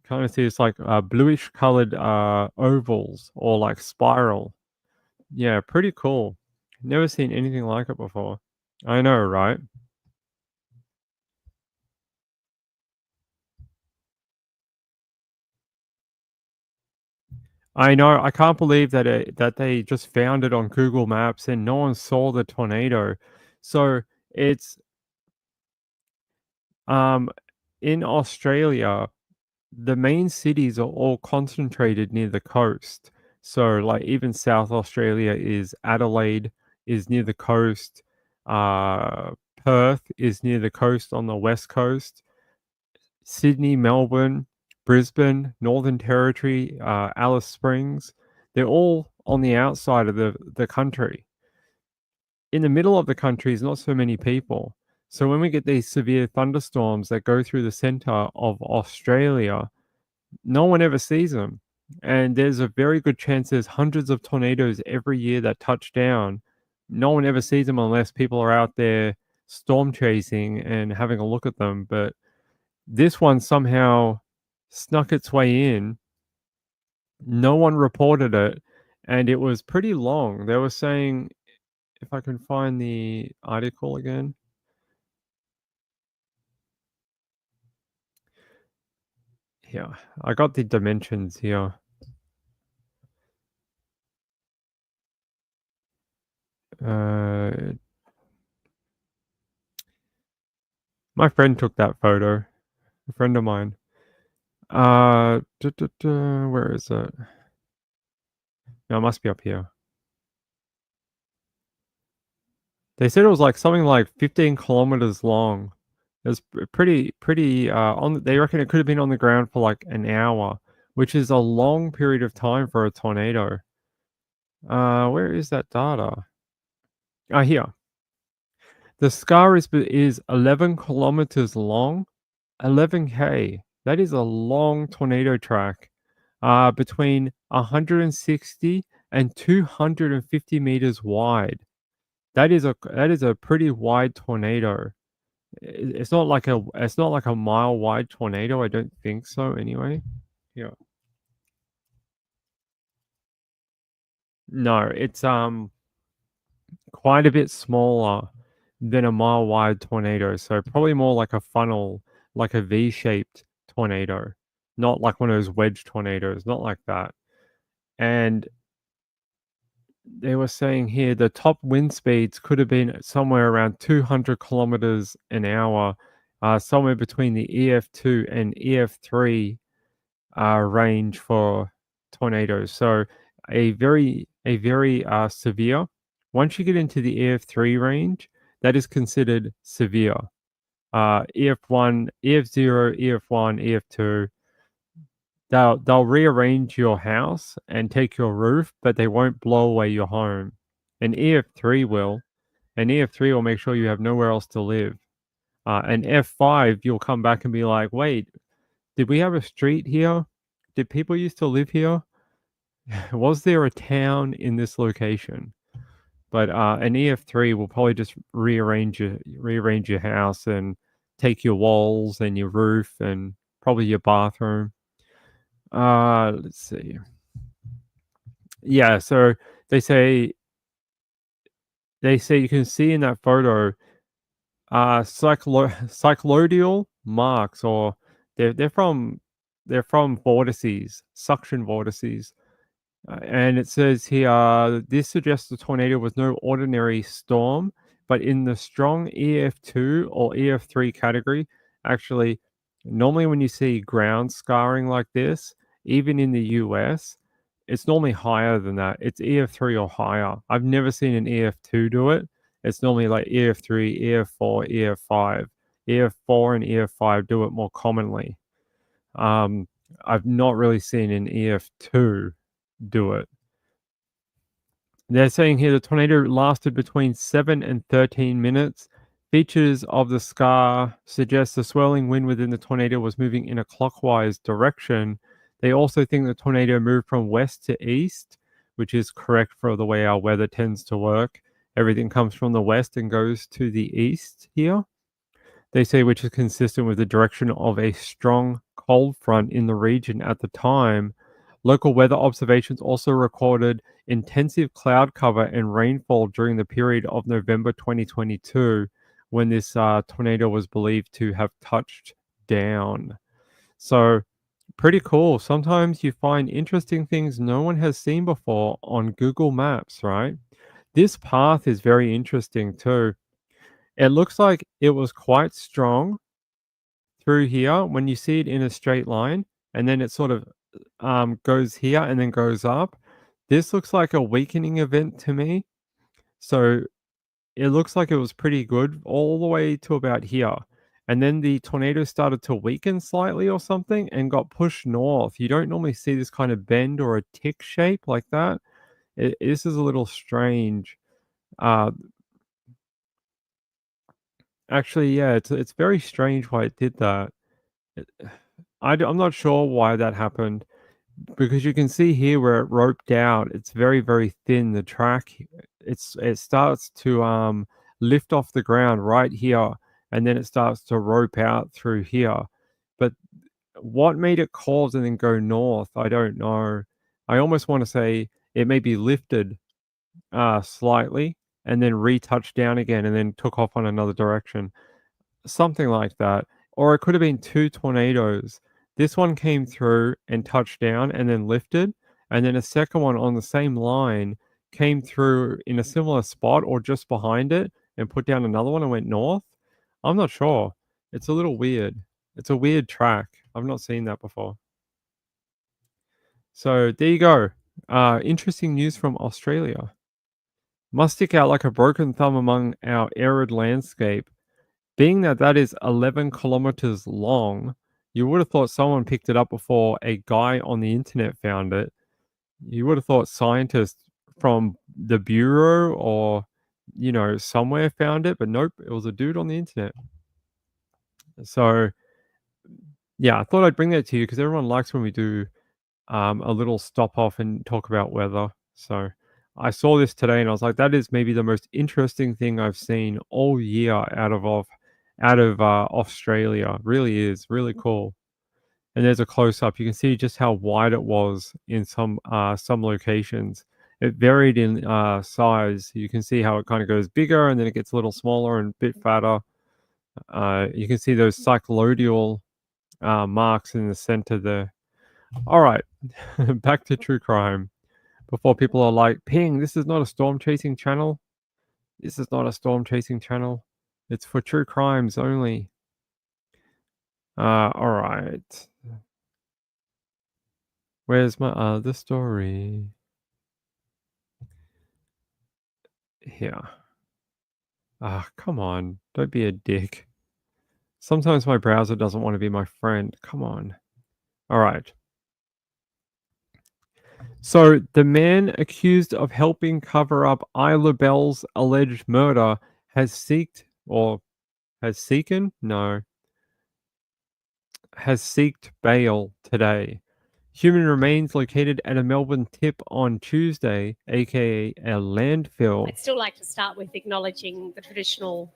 Kind of see it's like bluish colored ovals or like spiral. Yeah, pretty cool. Never seen anything like it before. I know, right? I know. I can't believe that they just found it on Google Maps and no one saw the tornado. So it's in Australia, the main cities are all concentrated near the coast. So like even South Australia is Adelaide is near the coast. Perth is near the coast on the west coast. Sydney, Melbourne, Brisbane, Northern Territory, Alice Springs, they're all on the outside of the country. In the middle of the country is not so many people. So when we get these severe thunderstorms that go through the center of Australia, no one ever sees them. And there's a very good chance there's hundreds of tornadoes every year that touch down. No one ever sees them unless people are out there storm chasing and having a look at them. But this one somehow snuck its way in. No one reported it, and it was pretty long. They were saying, if I can find the article again. Here, I got the dimensions here. My friend took that photo. A friend of mine. Where is it? No, it must be up here. They said it was like something like 15 kilometers long. It was pretty. They reckon it could have been on the ground for like an hour, which is a long period of time for a tornado. Where is that data? Here. The scar is 11 kilometers long. 11K. That is a long tornado track. Between 160 and 250 meters wide. That is a pretty wide tornado. It's not like a mile wide tornado. I don't think so. Anyway, yeah. No, it's quite a bit smaller than a mile wide tornado. So probably more like a funnel, like a V-shaped tornado, not like one of those wedge tornadoes. Not like that. And they were saying here the top wind speeds could have been somewhere around 200 kilometers an hour, somewhere between the EF2 and EF3 range for tornadoes. So a very severe. Once you get into the EF3 range, that is considered severe. EF1, EF0, EF1, EF2. They'll rearrange your house and take your roof, but they won't blow away your home. An EF3 will. An EF3 will make sure you have nowhere else to live. An F5, you'll come back and be like, wait, did we have a street here? Did people used to live here? Was there a town in this location? But an EF3 will probably just rearrange your house and take your walls and your roof and probably your bathroom. Let's see. Yeah, so they say you can see in that photo cycloidal marks, or they're from vortices, suction vortices. And it says here, this suggests the tornado was no ordinary storm, but in the strong EF2 or EF3 category. Actually, normally when you see ground scarring like this, even in the US, it's normally higher than that. It's EF3 or higher. I've never seen an EF2 do it. It's normally like EF3, EF4, EF5. EF4 and EF5 do it more commonly. I've not really seen an EF2 do it. They're saying here the tornado lasted between 7 and 13 minutes. Features of the scar suggest the swirling wind within the tornado was moving in a clockwise direction. They also think the tornado moved from west to east, which is correct for the way our weather tends to work. Everything comes from the west and goes to the east here. They say which is consistent with the direction of a strong cold front in the region at the time. Local weather observations also recorded intensive cloud cover and rainfall during the period of November 2022, when this tornado was believed to have touched down. So pretty cool. Sometimes you find interesting things no one has seen before on Google Maps, right? This path is very interesting too. It looks like it was quite strong through here when you see it in a straight line, and then it sort of goes here and then goes up. This looks like a weakening event to me. So it looks like it was pretty good all the way to about here. And then the tornado started to weaken slightly or something and got pushed north. You don't normally see this kind of bend or a tick shape like that. This is a little strange. Actually, yeah, it's very strange why it did that. I'm not sure why that happened, because you can see here where it roped out. It's very, very thin. The track, it starts to lift off the ground right here, and then it starts to rope out through here. But what made it cause and then go north, I don't know. I almost want to say it may be lifted slightly and then retouched down again and then took off on another direction. Something like that. Or it could have been two tornadoes. This one came through and touched down and then lifted, and then a second one on the same line came through in a similar spot or just behind it and put down another one and went north. I'm not sure. It's a little weird. It's a weird track. I've not seen that before. So there you go. Interesting news from Australia. Must stick out like a broken thumb among our arid landscape. Being that that is 11 kilometers long, you would have thought someone picked it up before a guy on the internet found it. You would have thought scientists from the Bureau or, somewhere found it, but nope, it was a dude on the internet. So, yeah, I thought I'd bring that to you because everyone likes when we do a little stop off and talk about weather. So I saw this today and I was like, that is maybe the most interesting thing I've seen all year out of Australia. Really is really cool. And there's a close up. You can see just how wide it was in some locations. It varied in size. You can see how it kind of goes bigger and then it gets a little smaller and a bit fatter. You can see those cycloidal marks in the center there. All right, back to true crime. Before people are like, Ping, this is not a storm chasing channel. This is not a storm chasing channel. It's for true crimes only. All right. Where's my other story? Here. Come on. Don't be a dick. Sometimes my browser doesn't want to be my friend. Come on. All right. So the man accused of helping cover up Isla Bell's alleged murder has seeked bail today. Human remains located at a Melbourne tip on Tuesday, aka a landfill. I'd still like to start with acknowledging the traditional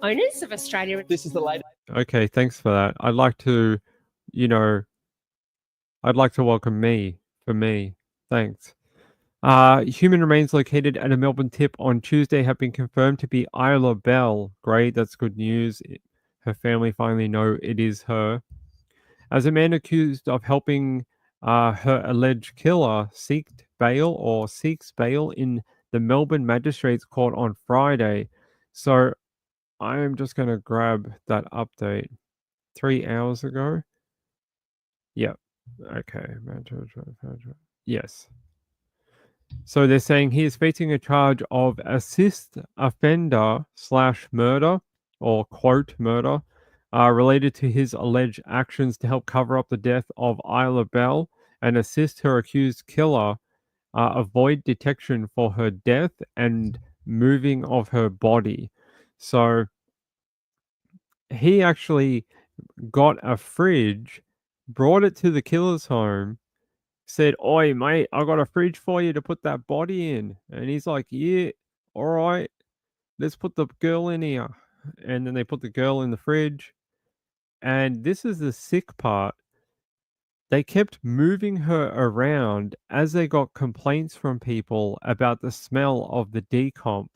owners of Australia. This is the latest. Okay, thanks for that. I'd like to welcome me for me. Thanks. Human remains located at a Melbourne tip on Tuesday have been confirmed to be Isla Bell. Great, that's good news. Her family finally know it is her. As a man accused of helping her alleged killer seeks bail in the Melbourne Magistrates Court on Friday. So I'm just going to grab that update 3 hours ago. Yep. Okay. Yes. So they're saying he is facing a charge of assist offender / murder or quote murder related to his alleged actions to help cover up the death of Isla Bell and assist her accused killer avoid detection for her death and moving of her body. So he actually got a fridge, brought it to the killer's home, said, "Oi, mate, I got a fridge for you to put that body in." And he's like, "Yeah, all right, let's put the girl in here." And then they put the girl in the fridge. And this is the sick part. They kept moving her around as they got complaints from people about the smell of the decomp.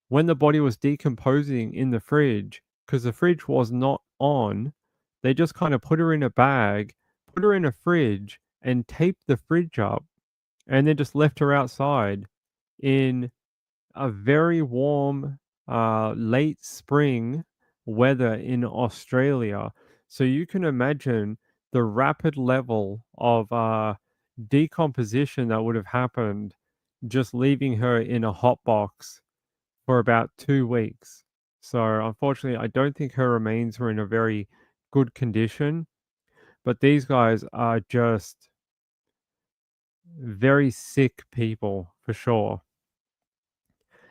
When the body was decomposing in the fridge, because the fridge was not on, they just kind of put her in a bag, put her in a fridge, and taped the fridge up, and then just left her outside in a very warm late spring weather in Australia. So you can imagine the rapid level of decomposition that would have happened just leaving her in a hot box for about 2 weeks. So unfortunately, I don't think her remains were in a very good condition. But these guys are just very sick people for sure.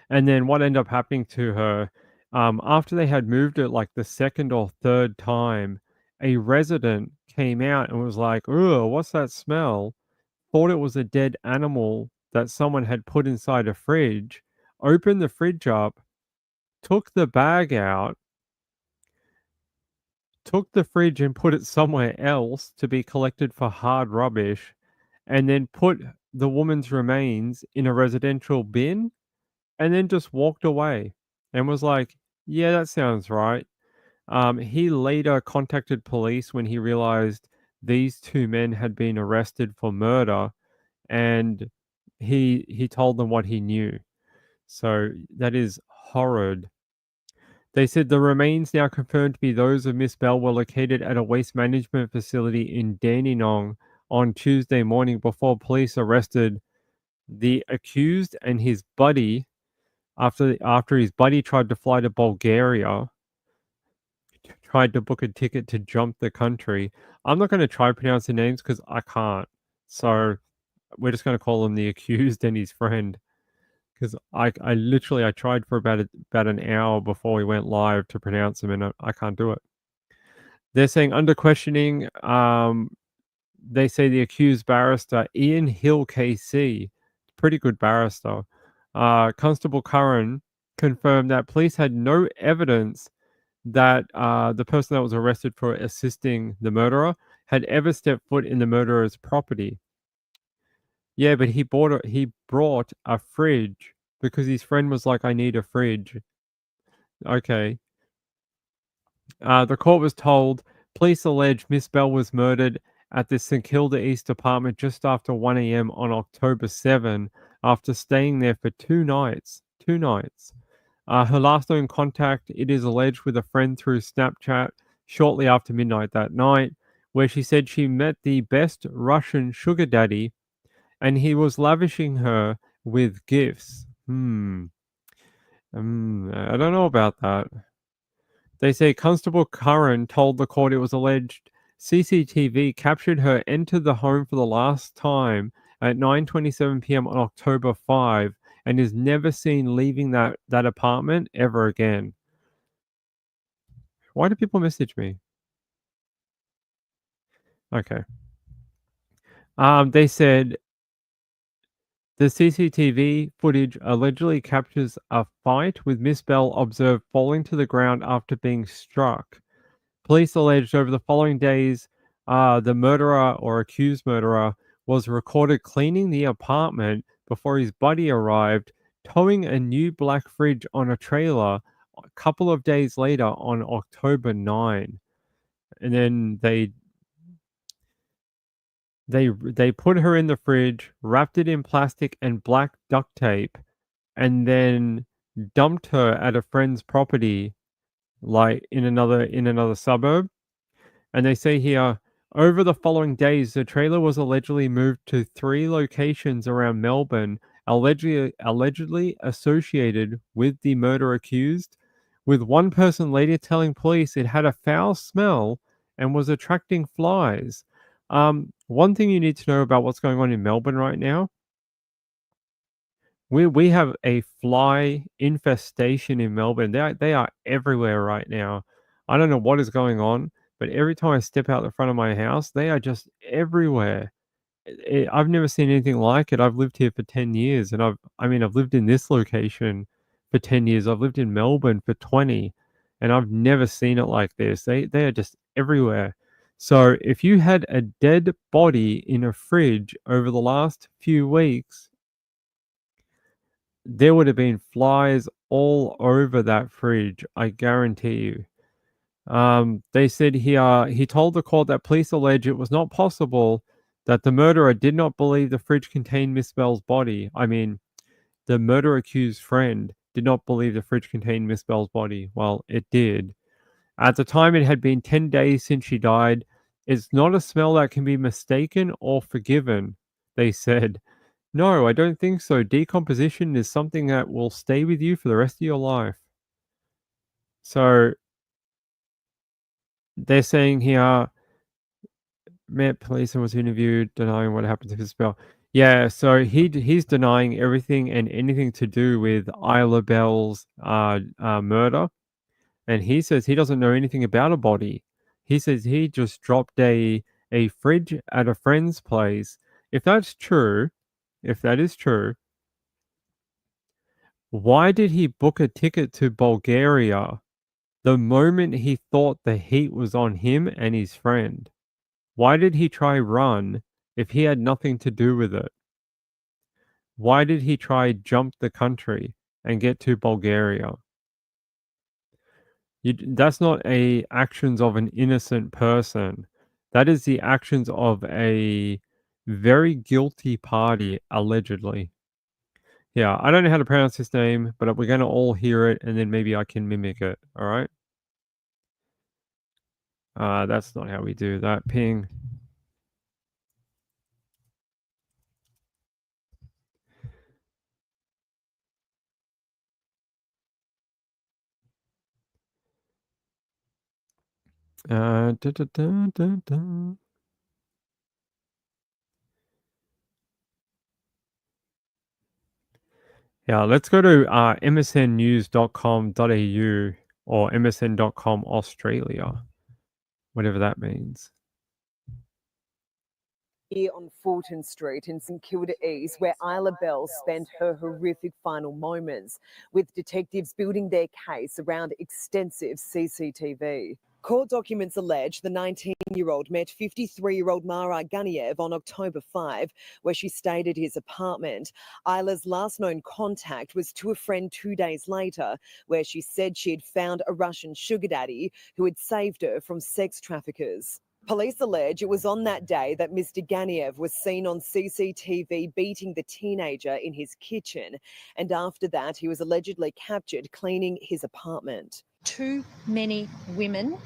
And then what ended up happening to her, after they had moved it like the second or third time, a resident came out and was like, "Ugh, what's that smell?" Thought it was a dead animal that someone had put inside a fridge, opened the fridge up, took the bag out, took the fridge and put it somewhere else to be collected for hard rubbish, and then put the woman's remains in a residential bin, and then just walked away and was like, "Yeah, that sounds right." He later contacted police when he realized these two men had been arrested for murder, and he told them what he knew. So that is horrid. They said the remains, now confirmed to be those of Miss Bell, were located at a waste management facility in Dandenong on Tuesday morning before police arrested the accused and his buddy after his buddy tried to fly to Bulgaria, tried to book a ticket to jump the country. I'm not going to try pronouncing names because I can't. So we're just going to call him the accused and his friend. Because I literally I tried for about an hour before we went live to pronounce them, and I can't do it. They're saying under questioning, they say the accused barrister Ian Hill KC, pretty good barrister, Constable Curran, confirmed that police had no evidence that the person that was arrested for assisting the murderer had ever stepped foot in the murderer's property. Yeah, but he brought a fridge because his friend was like, "I need a fridge." Okay. The court was told police allege Miss Bell was murdered at the St Kilda East apartment just after 1 a.m. on October 7 after staying there for 2 nights. 2 nights. Her last known contact, it is alleged, with a friend through Snapchat shortly after midnight that night, where she said she met the best Russian sugar daddy and he was lavishing her with gifts. I don't know about that. They say Constable Curran told the court it was alleged CCTV captured her enter the home for the last time at 9:27 p.m. on October 5 and is never seen leaving that apartment ever again. Why do people message me? Okay. They said the CCTV footage allegedly captures a fight with Miss Bell observed falling to the ground after being struck. Police alleged over the following days, the murderer or accused murderer was recorded cleaning the apartment before his buddy arrived, towing a new black fridge on a trailer a couple of days later on October 9. And then they put her in the fridge, wrapped it in plastic and black duct tape, and then dumped her at a friend's property, like in another suburb. And they say here, over the following days, the trailer was allegedly moved to 3 locations around Melbourne, allegedly associated with the murder accused, with one person later telling police it had a foul smell and was attracting flies. One thing you need to know about what's going on in Melbourne right now, we have a fly infestation in Melbourne. They are everywhere right now. I don't know what is going on, but every time I step out the front of my house, they are just everywhere. I've never seen anything like it. I've lived here for 10 years, and I've lived in this location for 10 years. I've lived in Melbourne for 20, and I've never seen it like this. They are just everywhere. So if you had a dead body in a fridge over the last few weeks, there would have been flies all over that fridge, I guarantee you. They said he told the court that police allege it was not possible that the murderer did not believe the fridge contained Miss Bell's body. I mean, the murder accused friend did not believe the fridge contained Miss Bell's body. Well, it did. At the time, it had been 10 days since she died. It's not a smell that can be mistaken or forgiven, they said. No, I don't think so. Decomposition is something that will stay with you for the rest of your life. So they're saying here, Met policeman was interviewed denying what happened to his spell. Yeah, so he's denying everything and anything to do with Isla Bell's murder, and he says he doesn't know anything about a body. He says he just dropped a fridge at a friend's place. If that's true, if that is true, why did he book a ticket to Bulgaria the moment he thought the heat was on him and his friend? Why did he try run if he had nothing to do with it? Why did he try jump the country and get to Bulgaria? That's not a actions of an innocent person. That is the actions of a very guilty party, allegedly. Yeah, I don't know how to pronounce his name, but we're going to all hear it, and then maybe I can mimic it. All right. That's not how we do that. Ping. Da, da, da, da, da. Yeah, let's go to msnnews.com.au or msn.com Australia, whatever that means. Here on Fulton Street in St Kilda East, where Isla Bell spent her horrific final moments, with detectives building their case around extensive CCTV. Court documents allege the 19-year-old met 53-year-old Mara Ganiev on October 5, where she stayed at his apartment. Isla's last known contact was to a friend 2 days later, where she said she had found a Russian sugar daddy who had saved her from sex traffickers. Police allege it was on that day that Mr. Ganiev was seen on CCTV beating the teenager in his kitchen, and after that he was allegedly captured cleaning his apartment. Too many women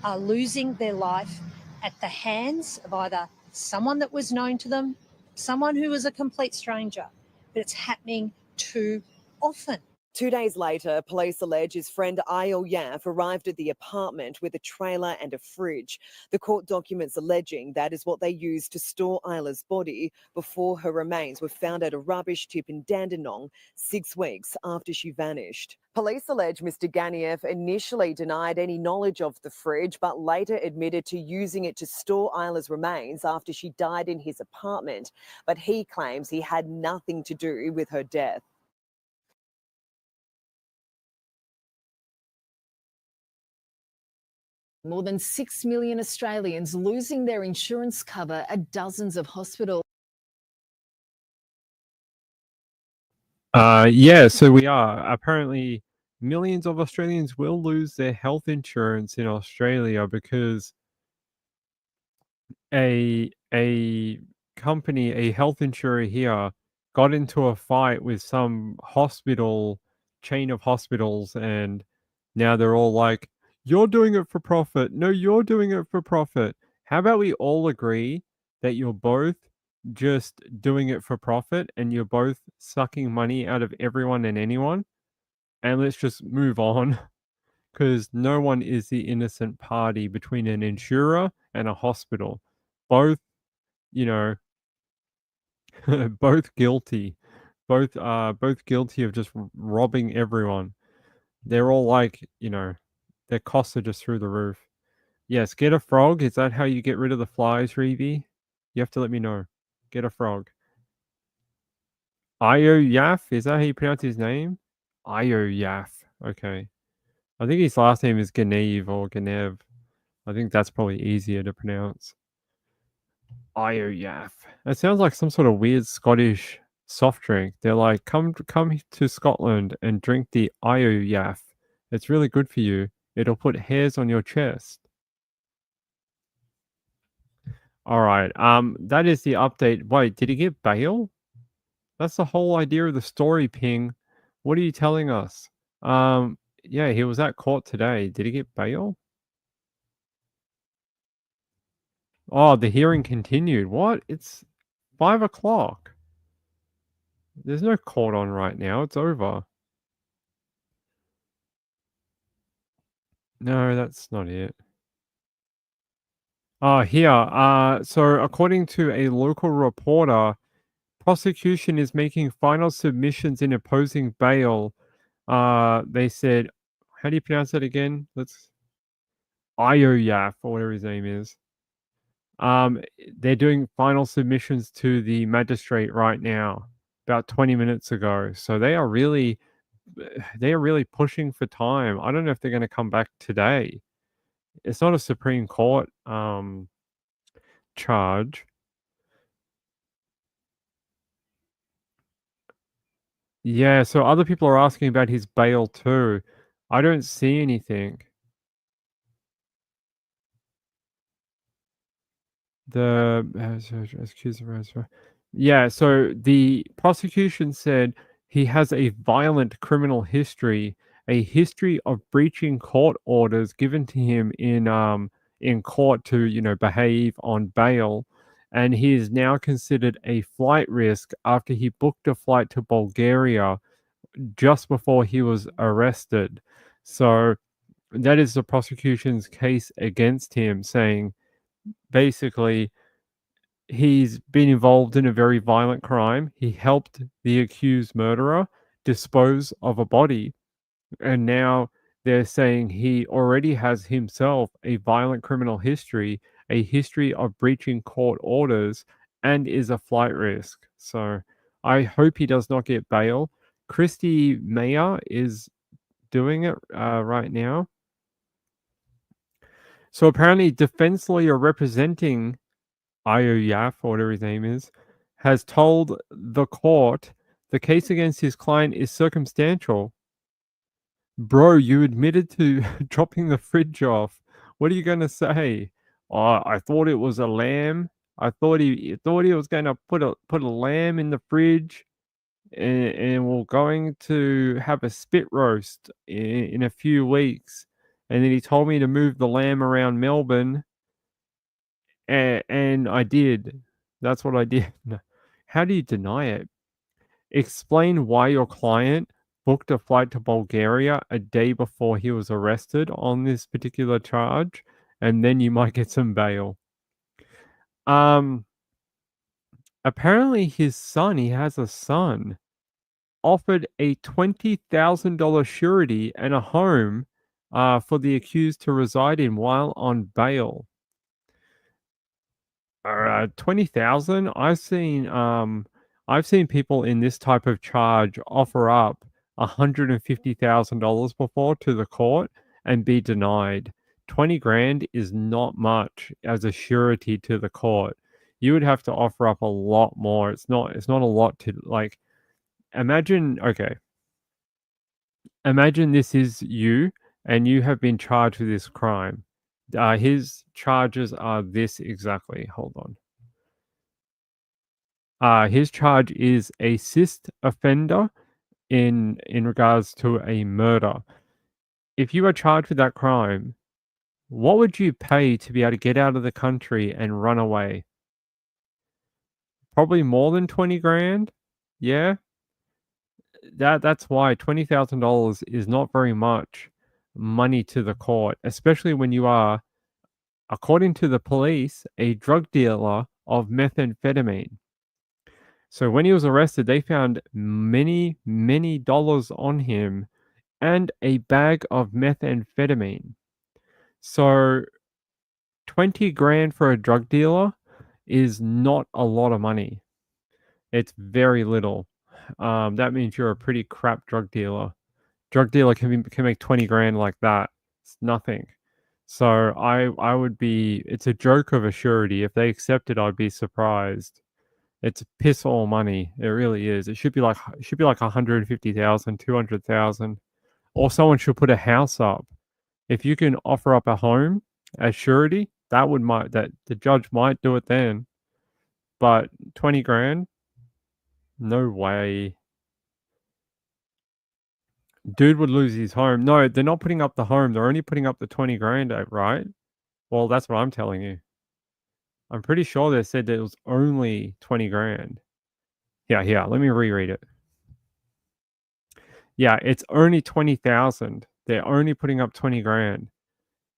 are losing their life at the hands of either someone that was known to them, someone who was a complete stranger, but it's happening too often. 2 days later, police allege his friend Ayel Yaf arrived at the apartment with a trailer and a fridge. The court documents alleging that is what they used to store Isla's body before her remains were found at a rubbish tip in Dandenong 6 weeks after she vanished. Police allege Mr. Ganiev initially denied any knowledge of the fridge, but later admitted to using it to store Isla's remains after she died in his apartment. But he claims he had nothing to do with her death. More than 6 million Australians losing their insurance cover at dozens of hospitals. Yeah, so we are. Apparently, millions of Australians will lose their health insurance in Australia because a company, a health insurer here, got into a fight with some hospital chain of hospitals, and now they're all like, "You're doing it for profit. No, you're doing it for profit." How about we all agree that you're both just doing it for profit and you're both sucking money out of everyone and anyone, and let's just move on, because no one is the innocent party between an insurer and a hospital. Both, you know, both guilty. Both guilty of just robbing everyone. They're all like, their costs are just through the roof. Yes, get a frog. Is that how you get rid of the flies, Reevy? You have to let me know. Get a frog. Io Yaf, is that how you pronounce his name? Io Yaf. Okay. I think his last name is Ganev or Ganev. I think that's probably easier to pronounce. Io Yaf. It sounds like some sort of weird Scottish soft drink. They're like, come to Scotland and drink the Io Yaf. It's really good for you. It'll put hairs on your chest. All right. That is the update. Wait, did he get bail? That's the whole idea of the story, Ping. What are you telling us? Yeah, he was at court today. Did he get bail? Oh, the hearing continued. What? It's 5 o'clock. There's no court on right now. It's over. No, that's not it. Here. So according to a local reporter, prosecution is making final submissions in opposing bail. They said, how do you pronounce that again? Ioyaf, or whatever his name is. They're doing final submissions to the magistrate right now, about 20 minutes ago. So they are really pushing for time. I don't know if they're going to come back today. It's not a Supreme Court charge. Yeah, so other people are asking about his bail too. I don't see anything. Yeah, so the prosecution said he has a violent criminal history, a history of breaching court orders given to him in court to, behave on bail, and he is now considered a flight risk after he booked a flight to Bulgaria just before he was arrested. So that is the prosecution's case against him, saying basically he's been involved in a very violent crime. He helped the accused murderer dispose of a body, and now they're saying he already has himself a violent criminal history, a history of breaching court orders, and is a flight risk. So I hope he does not get bail. Christy Mayer is doing it right now. So apparently defense lawyer representing Ioyaf, or whatever his name is, has told the court the case against his client is circumstantial. Bro, you admitted to dropping the fridge off. What are you going to say? Oh, I thought it was a lamb. I thought he was going to put a lamb in the fridge, and we're going to have a spit roast in a few weeks. And then he told me to move the lamb around Melbourne. And I did. That's what I did. How do you deny it? Explain why your client booked a flight to Bulgaria a day before he was arrested on this particular charge, and then you might get some bail. Apparently his son, he has a son, offered a $20,000 surety and a home for the accused to reside in while on bail. 20,000. I've seen people in this type of charge offer up $150,000 before to the court and be denied. 20 grand is not much as a surety to the court. You would have to offer up a lot more. It's not a lot to, like, imagine this is you and you have been charged with this crime. His charges are this exactly. Hold on. His charge is a assist offender in regards to a murder. If you are charged with that crime, what would you pay to be able to get out of the country and run away? Probably more than 20 grand. Yeah. That's why $20,000 is not very much money to the court, especially when you are, according to the police, a drug dealer of methamphetamine. So when he was arrested, they found many, many dollars on him and a bag of methamphetamine. So 20 grand for a drug dealer is not a lot of money. It's very little. That means you're a pretty crap drug dealer. Drug dealer can make 20 grand like that. It's nothing. So I would be. It's a joke of a surety. If they accept it, I'd be surprised. It's piss all money. It really is. It should be like 150,000, 200,000, or someone should put a house up. If you can offer up a home as surety, that the judge might do it then. But 20 grand, no way. Dude would lose his home. No, they're not putting up the home. They're only putting up the 20 grand, right? Well, that's what I'm telling you. I'm pretty sure they said that it was only 20 grand. Yeah, let me reread it. Yeah, it's only 20,000. They're only putting up 20 grand.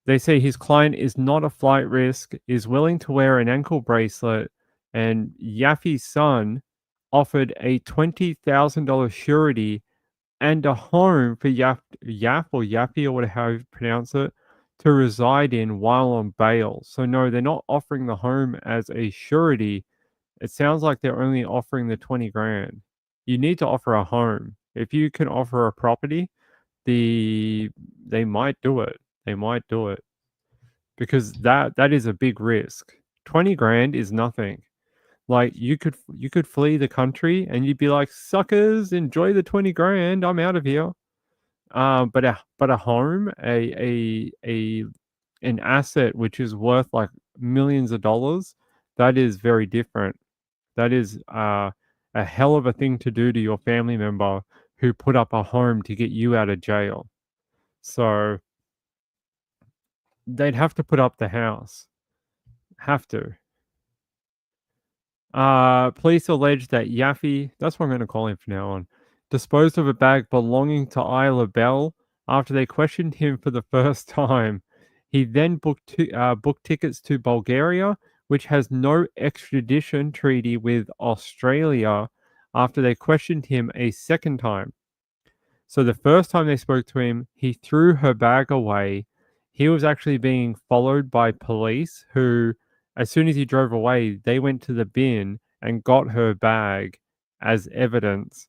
They say his client is not a flight risk, is willing to wear an ankle bracelet, and Yaffe's son offered a $20,000 surety and a home for Yaf or Yaffee or whatever how you pronounce it to reside in while on bail. So no, they're not offering the home as a surety. It sounds like they're only offering the 20 grand. You need to offer a home. If you can offer a property, they might do it. They might do it. Because that is a big risk. 20 grand is nothing. Like you could flee the country and you'd be like, suckers, enjoy the 20 grand. I'm out of here. But a home, an asset which is worth like millions of dollars, that is very different. That is a hell of a thing to do to your family member who put up a home to get you out of jail. So they'd have to put up the house. Have to. Police allege that Yaffee, that's what I'm going to call him from now on, disposed of a bag belonging to Isla Bell after they questioned him for the first time. He then booked tickets to Bulgaria, which has no extradition treaty with Australia, after they questioned him a second time. So the first time they spoke to him, he threw her bag away. He was actually being followed by police who, as soon as he drove away, they went to the bin and got her bag as evidence.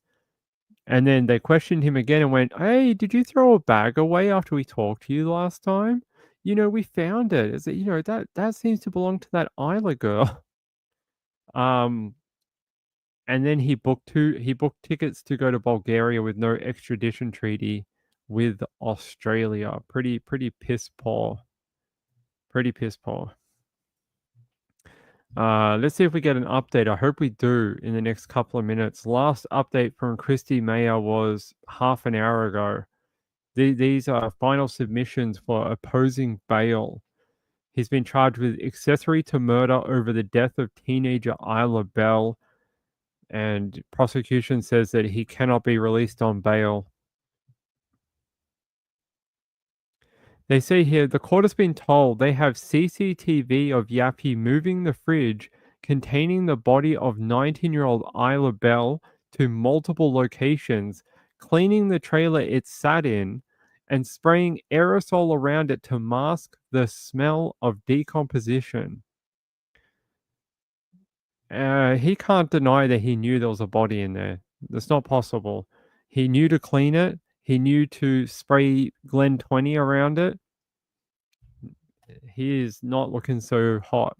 And then they questioned him again and went, hey, did you throw a bag away after we talked to you last time? You know, we found it. Is it, you know, that seems to belong to that Isla girl. And then he booked tickets to go to Bulgaria with no extradition treaty with Australia. Pretty piss poor. Pretty piss poor. Let's see if we get an update. I hope we do in the next couple of minutes. Last update from Christy Mayer was half an hour ago. These are final submissions for opposing bail. He's been charged with accessory to murder over the death of teenager Isla Bell, and prosecution says that he cannot be released on bail. They say here, the court has been told they have CCTV of Yaffee moving the fridge containing the body of 19-year-old Isla Bell to multiple locations, cleaning the trailer it sat in, and spraying aerosol around it to mask the smell of decomposition. He can't deny that he knew there was a body in there. That's not possible. He knew to clean it. He knew to spray Glen 20 around it. He is not looking so hot.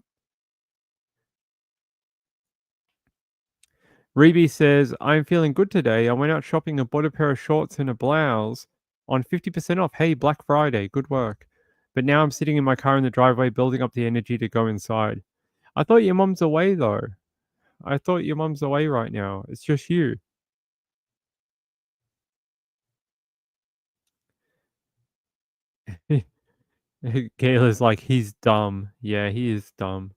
Reby says, I'm feeling good today. I went out shopping and bought a pair of shorts and a blouse on 50% off. Hey, Black Friday, good work. But now I'm sitting in my car in the driveway building up the energy to go inside. I thought your mom's away, though. I thought your mom's away right now. It's just you. Kayla's like, he's dumb. Yeah, he is dumb.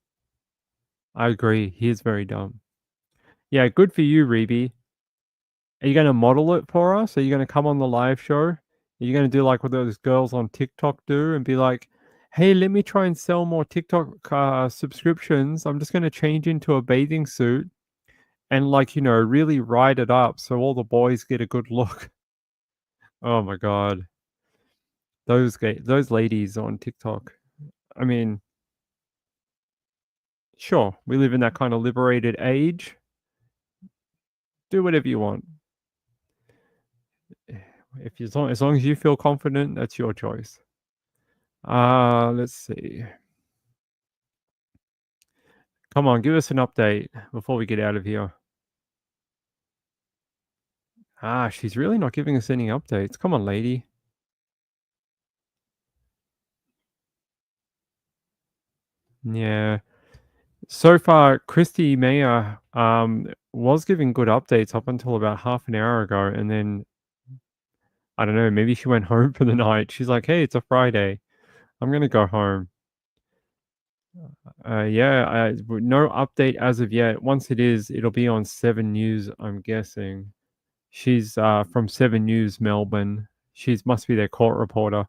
I agree. He is very dumb. Yeah, good for you, Reby. Are you going to model it for us? Are you going to come on the live show? Are you going to do like what those girls on TikTok do and be like, hey, let me try and sell more TikTok subscriptions. I'm just going to change into a bathing suit and, like, you know, really ride it up so all the boys get a good look. Oh my God. Those ladies on TikTok. I mean, sure, we live in that kind of liberated age. Do whatever you want. As long as you feel confident, that's your choice. Let's see. Come on, give us an update before we get out of here. She's really not giving us any updates. Come on, lady. Yeah. So far, Christy Mayer was giving good updates up until about half an hour ago, and then I don't know, maybe she went home for the night. She's like, hey, it's a Friday. I'm going to go home. No update as of yet. Once it is, it'll be on 7 News, I'm guessing. She's from 7 News Melbourne. She must be their court reporter.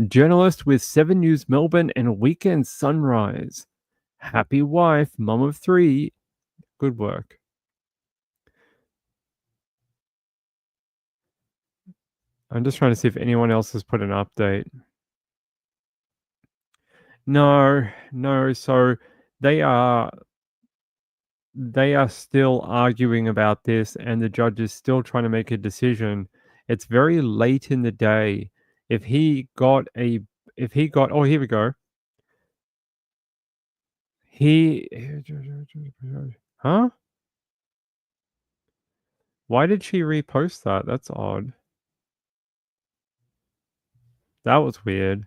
Journalist with 7 News Melbourne and Weekend Sunrise. Happy wife, mum of 3. Good work. I'm just trying to see if anyone else has put an update. No. So they are still arguing about this, and the judge is still trying to make a decision. It's very late in the day. If he got, oh, here we go. Huh? Why did she repost that? That's odd. That was weird.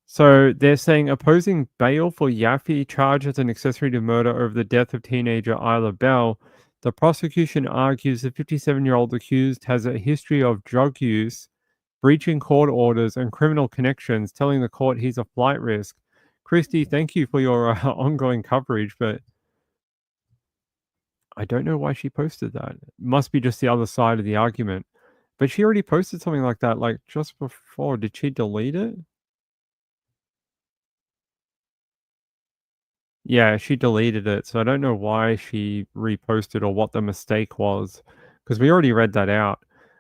So they're saying opposing bail for Yaffe charged as an accessory to murder over the death of teenager Isla Bell. The prosecution argues the 57-year-old accused has a history of drug use, breaching court orders, and criminal connections, telling the court he's a flight risk. Christy, thank you for your ongoing coverage, but I don't know why she posted that. It must be just the other side of the argument. But she already posted something like that, like just before. Did she delete it? Yeah, she deleted it, so I don't know why she reposted or what the mistake was, because we already read that out.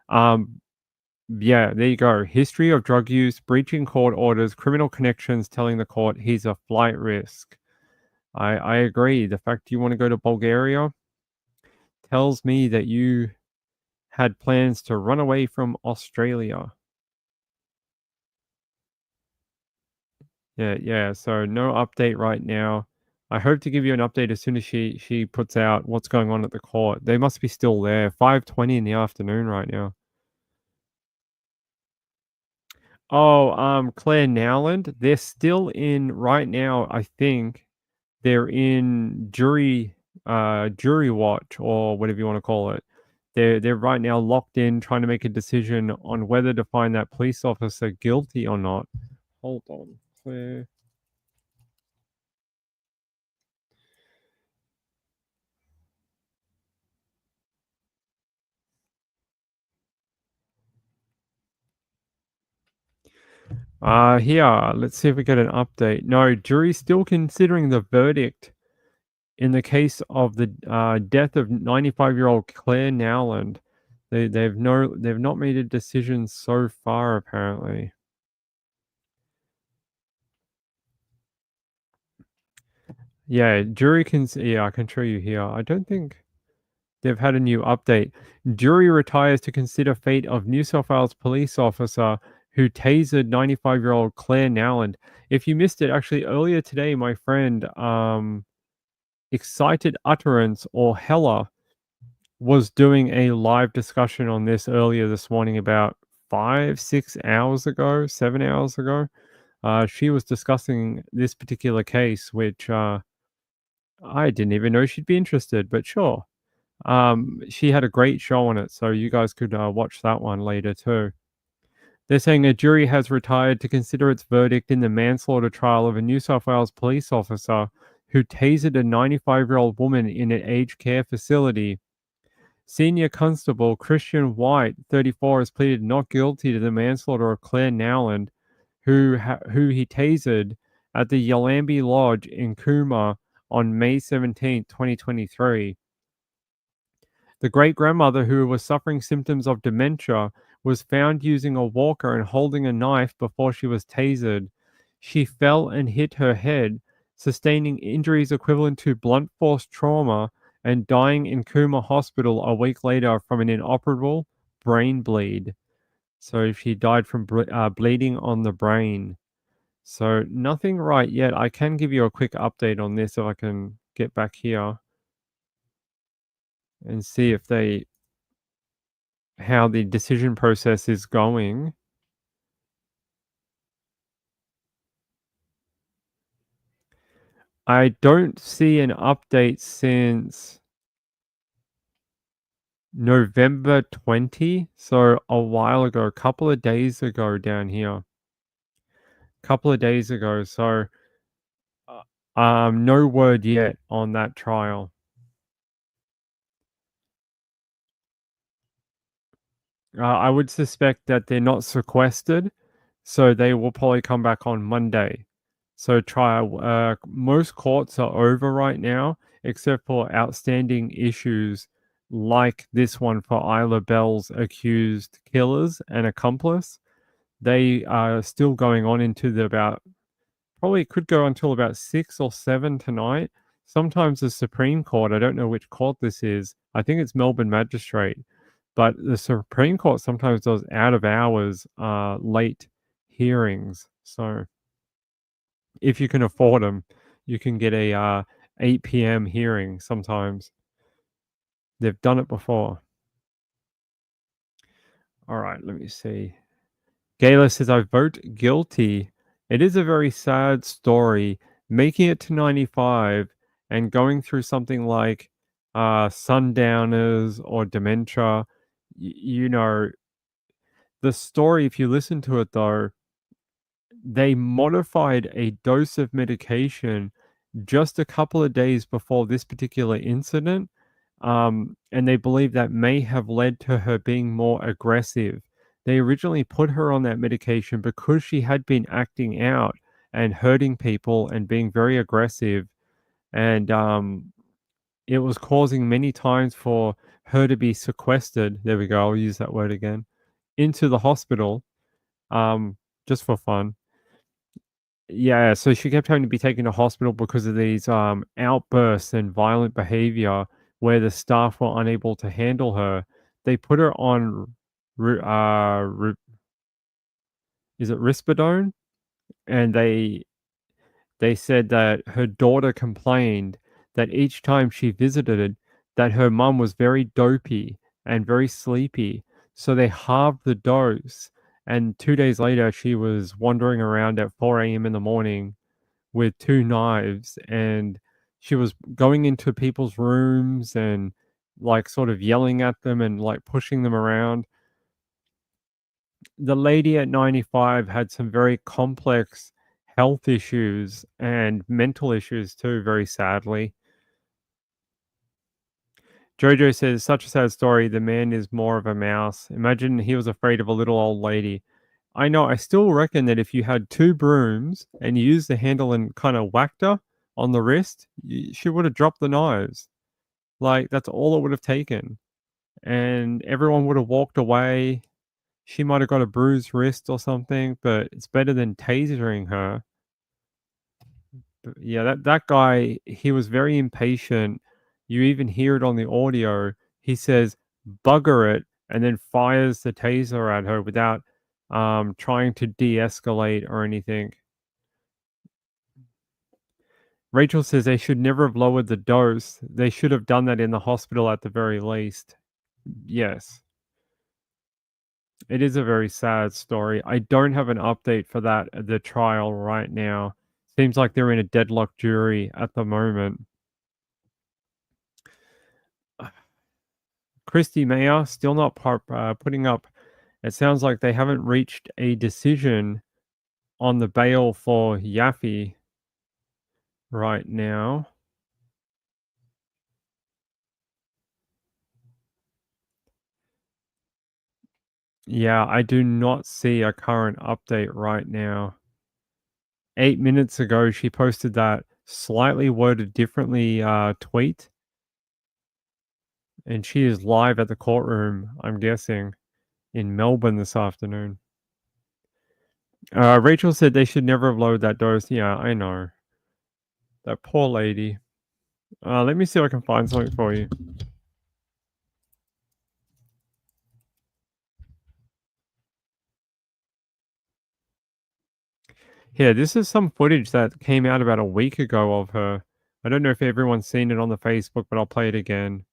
Yeah, there you go. History of drug use, breaching court orders, criminal connections, telling the court he's a flight risk. I agree. The fact you want to go to Bulgaria tells me that you had plans to run away from Australia. Yeah, so no update right now. I hope to give you an update as soon as she puts out what's going on at the court. They must be still there. 5:20 in the afternoon right now. Oh, Claire Nowland. They're still in right now, I think. They're in jury watch, or whatever you want to call it. They're right now locked in trying to make a decision on whether to find that police officer guilty or not. Hold on, Claire. Here, let's see if we get an update. No, jury's still considering the verdict in the case of the death of 95-year-old Claire Nowland. They've not made a decision so far, apparently. Yeah, jury can. Yeah, I can show you here. I don't think they've had a new update. Jury retires to consider fate of New South Wales police officer who tasered 95-year-old Claire Nowland. If you missed it, actually earlier today, my friend, Excited Utterance, or Hella, was doing a live discussion on this earlier this morning, about 5-6 hours ago, 7 hours ago. She was discussing this particular case, which I didn't even know she'd be interested, but sure. She had a great show on it, so you guys could watch that one later too. They're saying a jury has retired to consider its verdict in the manslaughter trial of a New South Wales police officer who tasered a 95-year-old woman in an aged care facility. Senior Constable Christian White, 34, has pleaded not guilty to the manslaughter of Claire Nowland, who he tasered at the Yallambee Lodge in Cooma on May 17, 2023. The great-grandmother, who was suffering symptoms of dementia, was found using a walker and holding a knife before she was tasered. She fell and hit her head, sustaining injuries equivalent to blunt force trauma and dying in Cooma Hospital a week later from an inoperable brain bleed. So she died from bleeding on the brain. So nothing right yet. I can give you a quick update on this if I can get back here and see if how the decision process is going. I don't see an update since November 20, so a while ago, a couple of days ago down here. Couple of days ago, so No word yet on that trial. I would suspect that they're not sequestered, so they will probably come back on Monday. So most courts are over right now, except for outstanding issues like this one for Isla Bell's accused killers and accomplice. They are still going on into probably could go until about 6 or 7 tonight. Sometimes the Supreme Court, I don't know which court this is, I think it's Melbourne Magistrate, but the Supreme Court sometimes does out of hours late hearings. So if you can afford them, you can get a 8 p.m. hearing sometimes. They've done it before. All right, let me see. Gayla says, I vote guilty. It is a very sad story. Making it to 95 and going through something like sundowners or dementia, you know, the story, if you listen to it though, they modified a dose of medication just a couple of days before this particular incident. And they believe that may have led to her being more aggressive. They originally put her on that medication because she had been acting out and hurting people and being very aggressive. And it was causing many times for her to be sequestered. There we go. I'll use that word again. Into the hospital, just for fun. Yeah, so she kept having to be taken to hospital because of these outbursts and violent behavior where the staff were unable to handle her. They put her on, is it Risperidone? And they said that her daughter complained that each time she visited, that her mum was very dopey and very sleepy. So they halved the dose. And 2 days later, she was wandering around at 4 a.m. in the morning with 2 knives. And she was going into people's rooms and like sort of yelling at them and like pushing them around. The lady at 95 had some very complex health issues and mental issues too, very sadly. Jojo says, such a sad story. The man is more of a mouse. Imagine he was afraid of a little old lady. I know. I still reckon that if you had 2 brooms and you used the handle and kind of whacked her on the wrist, she would have dropped the knives. Like, that's all it would have taken. And everyone would have walked away. She might have got a bruised wrist or something, but it's better than tasering her. But yeah, that guy, he was very impatient. You even hear it on the audio. He says, bugger it, and then fires the taser at her without trying to de-escalate or anything. Rachel says they should never have lowered the dose. They should have done that in the hospital at the very least. Yes. It is a very sad story. I don't have an update for the trial right now. Seems like they're in a deadlock jury at the moment. Christy Mayer still not putting up. It sounds like they haven't reached a decision on the bail for Yaffe right now. Yeah, I do not see a current update right now. 8 minutes ago, she posted that slightly worded differently tweet. And she is live at the courtroom, I'm guessing, in Melbourne this afternoon. Rachel said they should never have lowered that dose. Yeah, I know. That poor lady. Let me see if I can find something for you. Yeah, this is some footage that came out about a week ago of her. I don't know if everyone's seen it on the Facebook, but I'll play it again.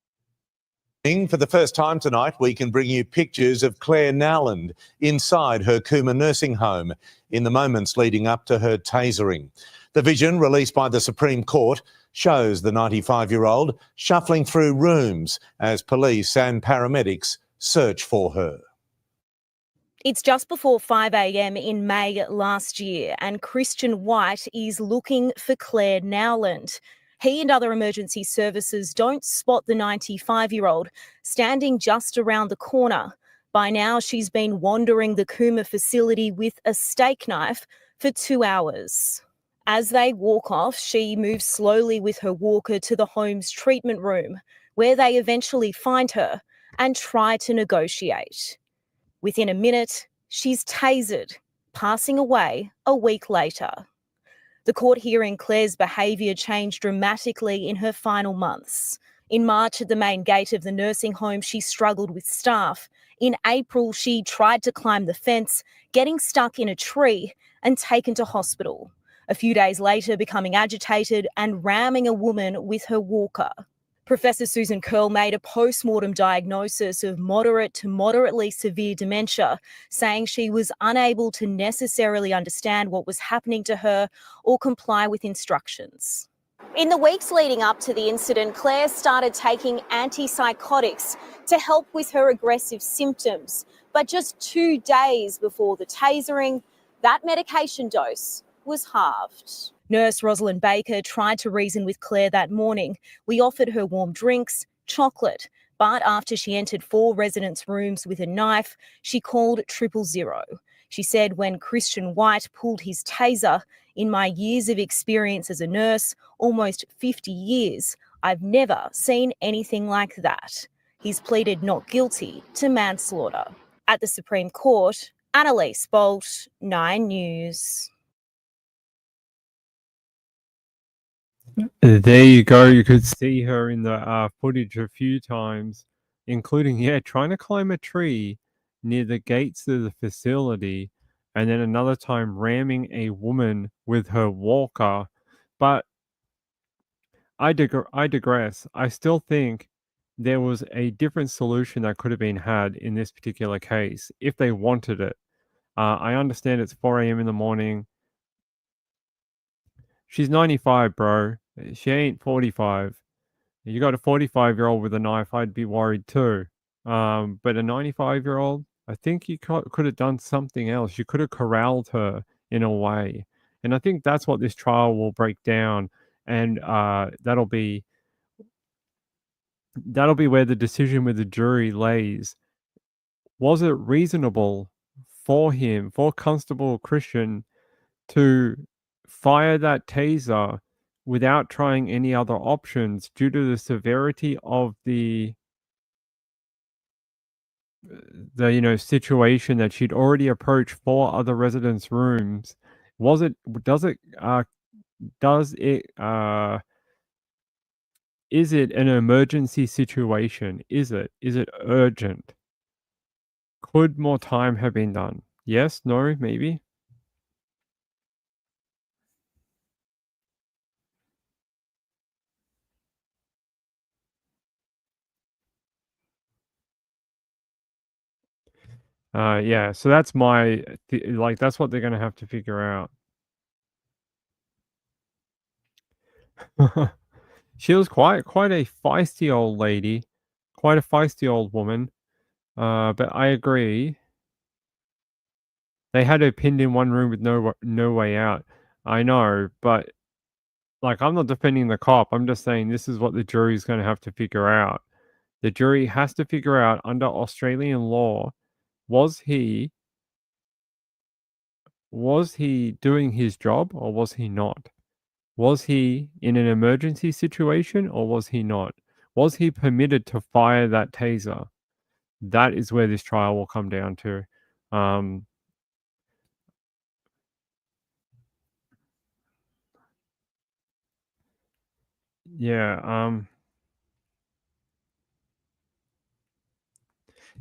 For the first time tonight, we can bring you pictures of Claire Nowland inside her Cooma nursing home in the moments leading up to her tasering. The vision released by the Supreme Court shows the 95-year-old shuffling through rooms as police and paramedics search for her. It's just before 5 a.m. in May last year, and Christian White is looking for Claire Nowland. He and other emergency services don't spot the 95-year-old standing just around the corner. By now, she's been wandering the Cooma facility with a steak knife for 2 hours. As they walk off, she moves slowly with her walker to the home's treatment room, where they eventually find her and try to negotiate. Within a minute, she's tasered, passing away a week later. The court hearing Claire's behaviour changed dramatically in her final months. In March, at the main gate of the nursing home, she struggled with staff. In April, she tried to climb the fence, getting stuck in a tree and taken to hospital. A few days later, becoming agitated and ramming a woman with her walker. Professor Susan Curl made a post-mortem diagnosis of moderate to moderately severe dementia, saying she was unable to necessarily understand what was happening to her or comply with instructions. In the weeks leading up to the incident, Claire started taking antipsychotics to help with her aggressive symptoms. But just 2 days before the tasering, that medication dose was halved. Nurse Rosalind Baker tried to reason with Claire that morning. We offered her warm drinks, chocolate, but after she entered 4 residents' rooms with a knife, she called 000. She said when Christian White pulled his taser, "In my years of experience as a nurse, almost 50 years, I've never seen anything like that." He's pleaded not guilty to manslaughter. At the Supreme Court, Annalise Bolt, 9 News. There you go. You could see her in the footage a few times, including, trying to climb a tree near the gates of the facility, and then another time ramming a woman with her walker. But I digress. I still think there was a different solution that could have been had in this particular case if they wanted it. I understand it's 4 a.m. in the morning. She's 95, bro. She ain't 45. You got a 45-year-old with a knife, I'd be worried too. But a 95-year-old, I think you could have done something else. You could have corralled her in a way. And I think that's what this trial will break down. And that'll be where the decision with the jury lays. Was it reasonable for him, for Constable Christian, to fire that taser without trying any other options due to the severity of the situation that she'd already approached 4 other residents' rooms? Is it an emergency situation? Is it urgent? Could more time have been done? Yes, no, maybe. Yeah, so that's that's what they're gonna have to figure out. She was quite a feisty old lady, quite a feisty old woman. But I agree. They had her pinned in one room with no way out. I know, but I'm not defending the cop. I'm just saying this is what the jury's going to have to figure out. The jury has to figure out under Australian law, was he doing his job or was he not? Was he in an emergency situation or was he not? Was he permitted to fire that taser? That is where this trial will come down to.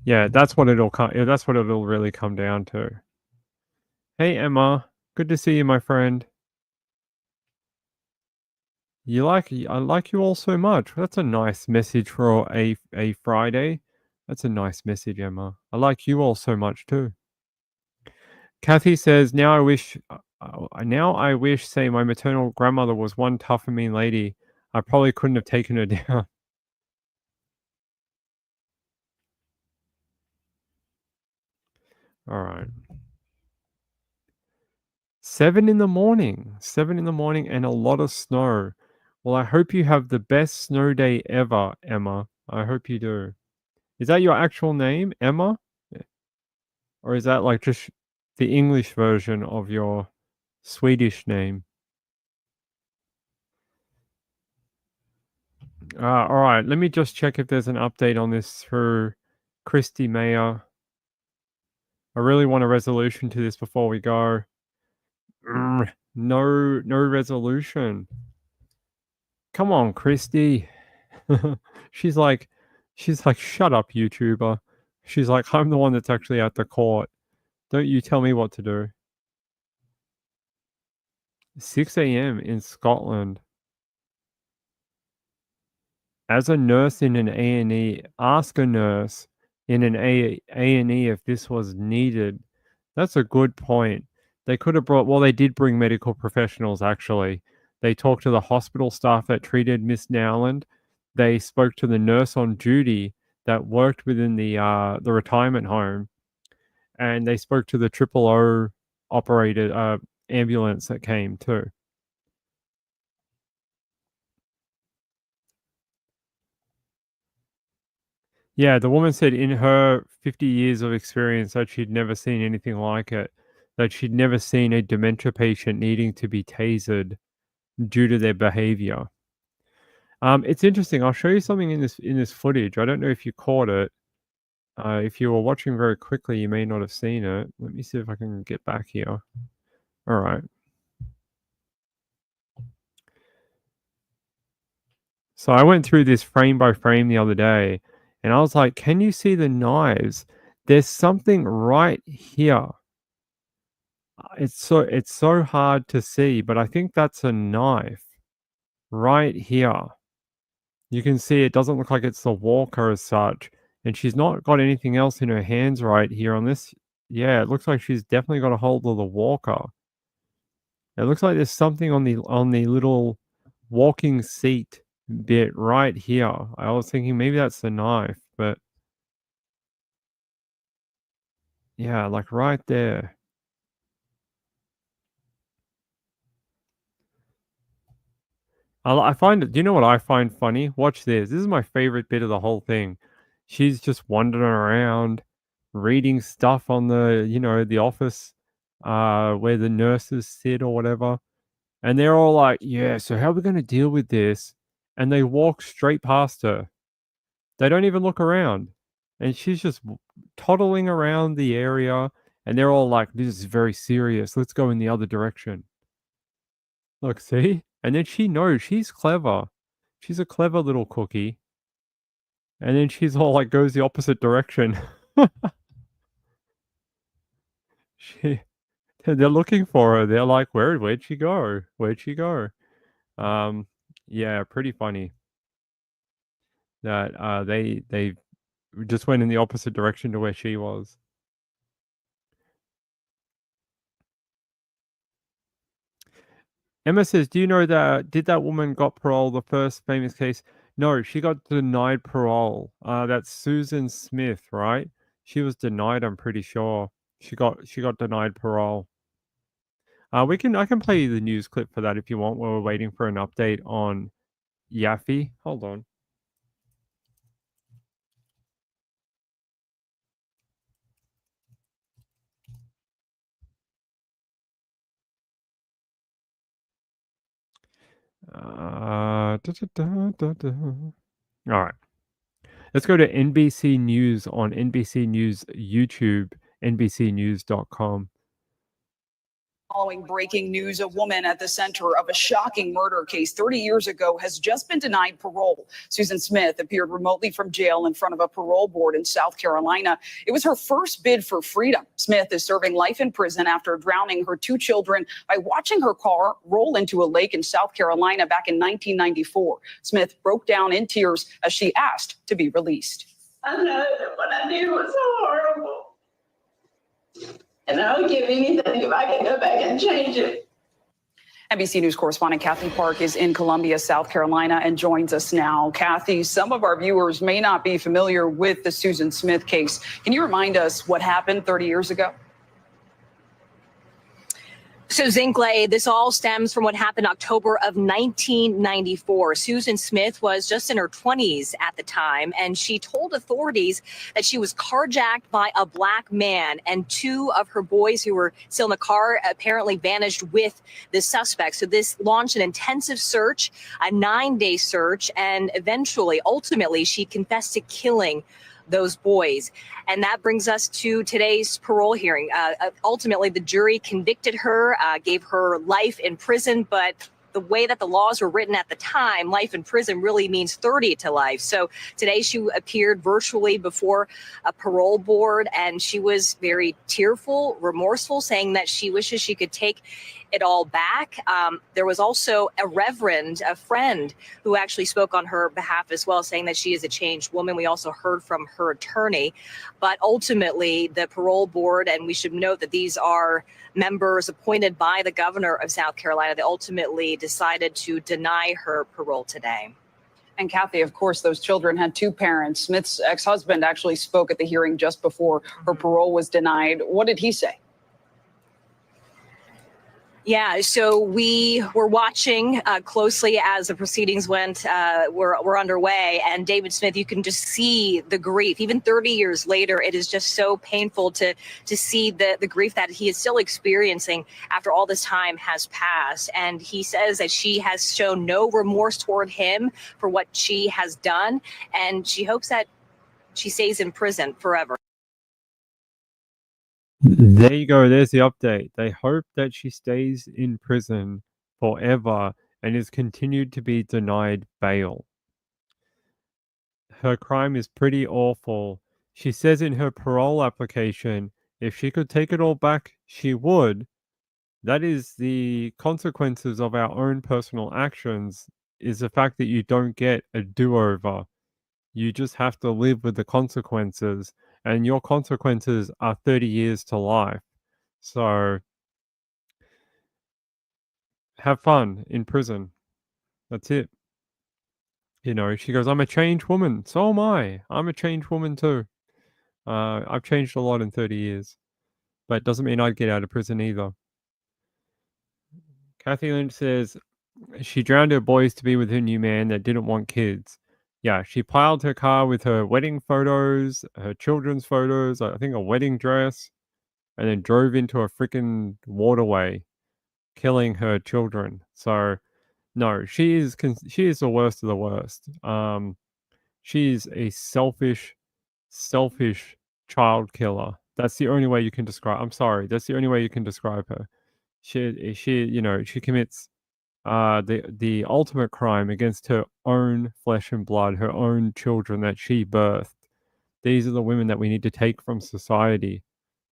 Yeah, that's what it'll really come down to. Hey Emma, good to see you, my friend. I like you all so much. That's a nice message for a Friday. That's a nice message, Emma. I like you all so much too. Kathy says, now I wish, say my maternal grandmother was one tough and mean lady. I probably couldn't have taken her down. All right. 7 in the morning. 7 in the morning and a lot of snow. Well, I hope you have the best snow day ever, Emma. I hope you do. Is that your actual name, Emma? Or is that like just the English version of your Swedish name? All right, let me just check if there's an update on this through Christy Mayer. I really want a resolution to this before we go. No resolution. Come on, Christy. she's like, shut up, YouTuber. She's like, I'm the one that's actually at the court. Don't you tell me what to do. 6 a.m. in Scotland. As a nurse in an A&E, ask a nurse in an A&E if this was needed. That's a good point. They could have they did bring medical professionals, actually. They talked to the hospital staff that treated Miss Nowland. They spoke to the nurse on duty that worked within the retirement home. And they spoke to the 000 operated ambulance that came too. Yeah, the woman said in her 50 years of experience that she'd never seen anything like it, that she'd never seen a dementia patient needing to be tasered due to their behavior. It's interesting. I'll show you something in this footage. I don't know if you caught it. If you were watching very quickly, you may not have seen it. Let me see if I can get back here. All right. So I went through this frame by frame the other day, and I was like, can you see the knives? There's something right here. It's so hard to see, but I think that's a knife right here. You can see it doesn't look like it's the walker as such, and she's not got anything else in her hands right here on this. Yeah, it looks like she's definitely got a hold of the walker. It looks like there's something on the little walking seat bit right here. I was thinking maybe that's the knife, but yeah, like right there. I find it. Do you know what I find funny? Watch this. This is my favorite bit of the whole thing. She's just wandering around, reading stuff on the office, where the nurses sit or whatever, and they're all like, "Yeah, so how are we going to deal with this?" And they walk straight past her. They don't even look around, and she's just toddling around the area, and they're all like, "This is very serious. Let's go in the other direction." Look, see? And then she knows she's clever. She's a clever little cookie. And then she's all like goes the opposite direction. They're looking for her. They're like, where'd she go? Where'd she go? Yeah, pretty funny. That they just went in the opposite direction to where she was. Emma says, do you know did that woman got parole, the first famous case? No, she got denied parole. That's Susan Smith, right? She was denied, I'm pretty sure. She got denied parole. I can play you the news clip for that if you want while we're waiting for an update on Yaffe. Hold on. All right. Let's go to NBC News on NBC News YouTube, NBCnews.com. Following breaking news, a woman at the center of a shocking murder case 30 years ago has just been denied parole. Susan Smith appeared remotely from jail in front of a parole board in South Carolina. It was her first bid for freedom. Smith is serving life in prison after drowning her 2 children by watching her car roll into a lake in South Carolina back in 1994. Smith broke down in tears as she asked to be released. I know that what I did was horrible. And I would give anything if I could go back and change it. NBC News correspondent Kathy Park is in Columbia, South Carolina, and joins us now. Kathy, some of our viewers may not be familiar with the Susan Smith case. Can you remind us what happened 30 years ago? So, Zinkley, this all stems from what happened October of 1994. Susan Smith was just in her 20s at the time, and she told authorities that she was carjacked by a black man, and two of her boys who were still in the car apparently vanished with the suspect. So this launched an intensive search, a 9-day search, and ultimately, she confessed to killing those boys. And that brings us to today's parole hearing. Ultimately, the jury convicted her, gave her life in prison, but the way that the laws were written at the time, life in prison really means 30 to life. So today she appeared virtually before a parole board, and she was very tearful, remorseful, saying that she wishes she could take it all back. There was also a friend who actually spoke on her behalf as well, saying that she is a changed woman. We also heard from her attorney, but ultimately the parole board, and we should note that these are members appointed by the governor of South Carolina, they ultimately decided to deny her parole today. And Kathy, of course, those children had two parents. Smith's ex-husband actually spoke at the hearing just before her parole was denied. What did he say? Yeah, so we were watching closely as the proceedings were underway. And David Smith, you can just see the grief. Even 30 years later, it is just so painful to see the grief that he is still experiencing after all this time has passed. And he says that she has shown no remorse toward him for what she has done. And she hopes that she stays in prison forever. There you go. There's the update. They hope that she stays in prison forever and is continued to be denied bail. Her crime is pretty awful. She says in her parole application, if she could take it all back, she would. That is the consequences of our own personal actions, is the fact that you don't get a do-over. You just have to live with the consequences. And your consequences are 30 years to life. So have fun in prison. That's it. You know, she goes, I'm a changed woman. So am I. I'm a changed woman too. I've changed a lot in 30 years. But it doesn't mean I'd get out of prison either. Kathy Lynch says she drowned her boys to be with her new man that didn't want kids. Yeah, she piled her car with her wedding photos, her children's photos, I think a wedding dress, and then drove into a freaking waterway, killing her children. So, no, she is the worst of the worst. She's a selfish child killer. That's the only way you can describe. I'm sorry, that's the only way you can describe her. She commits the ultimate crime against her own flesh and blood, her own children that she birthed. These are the women that we need to take from society.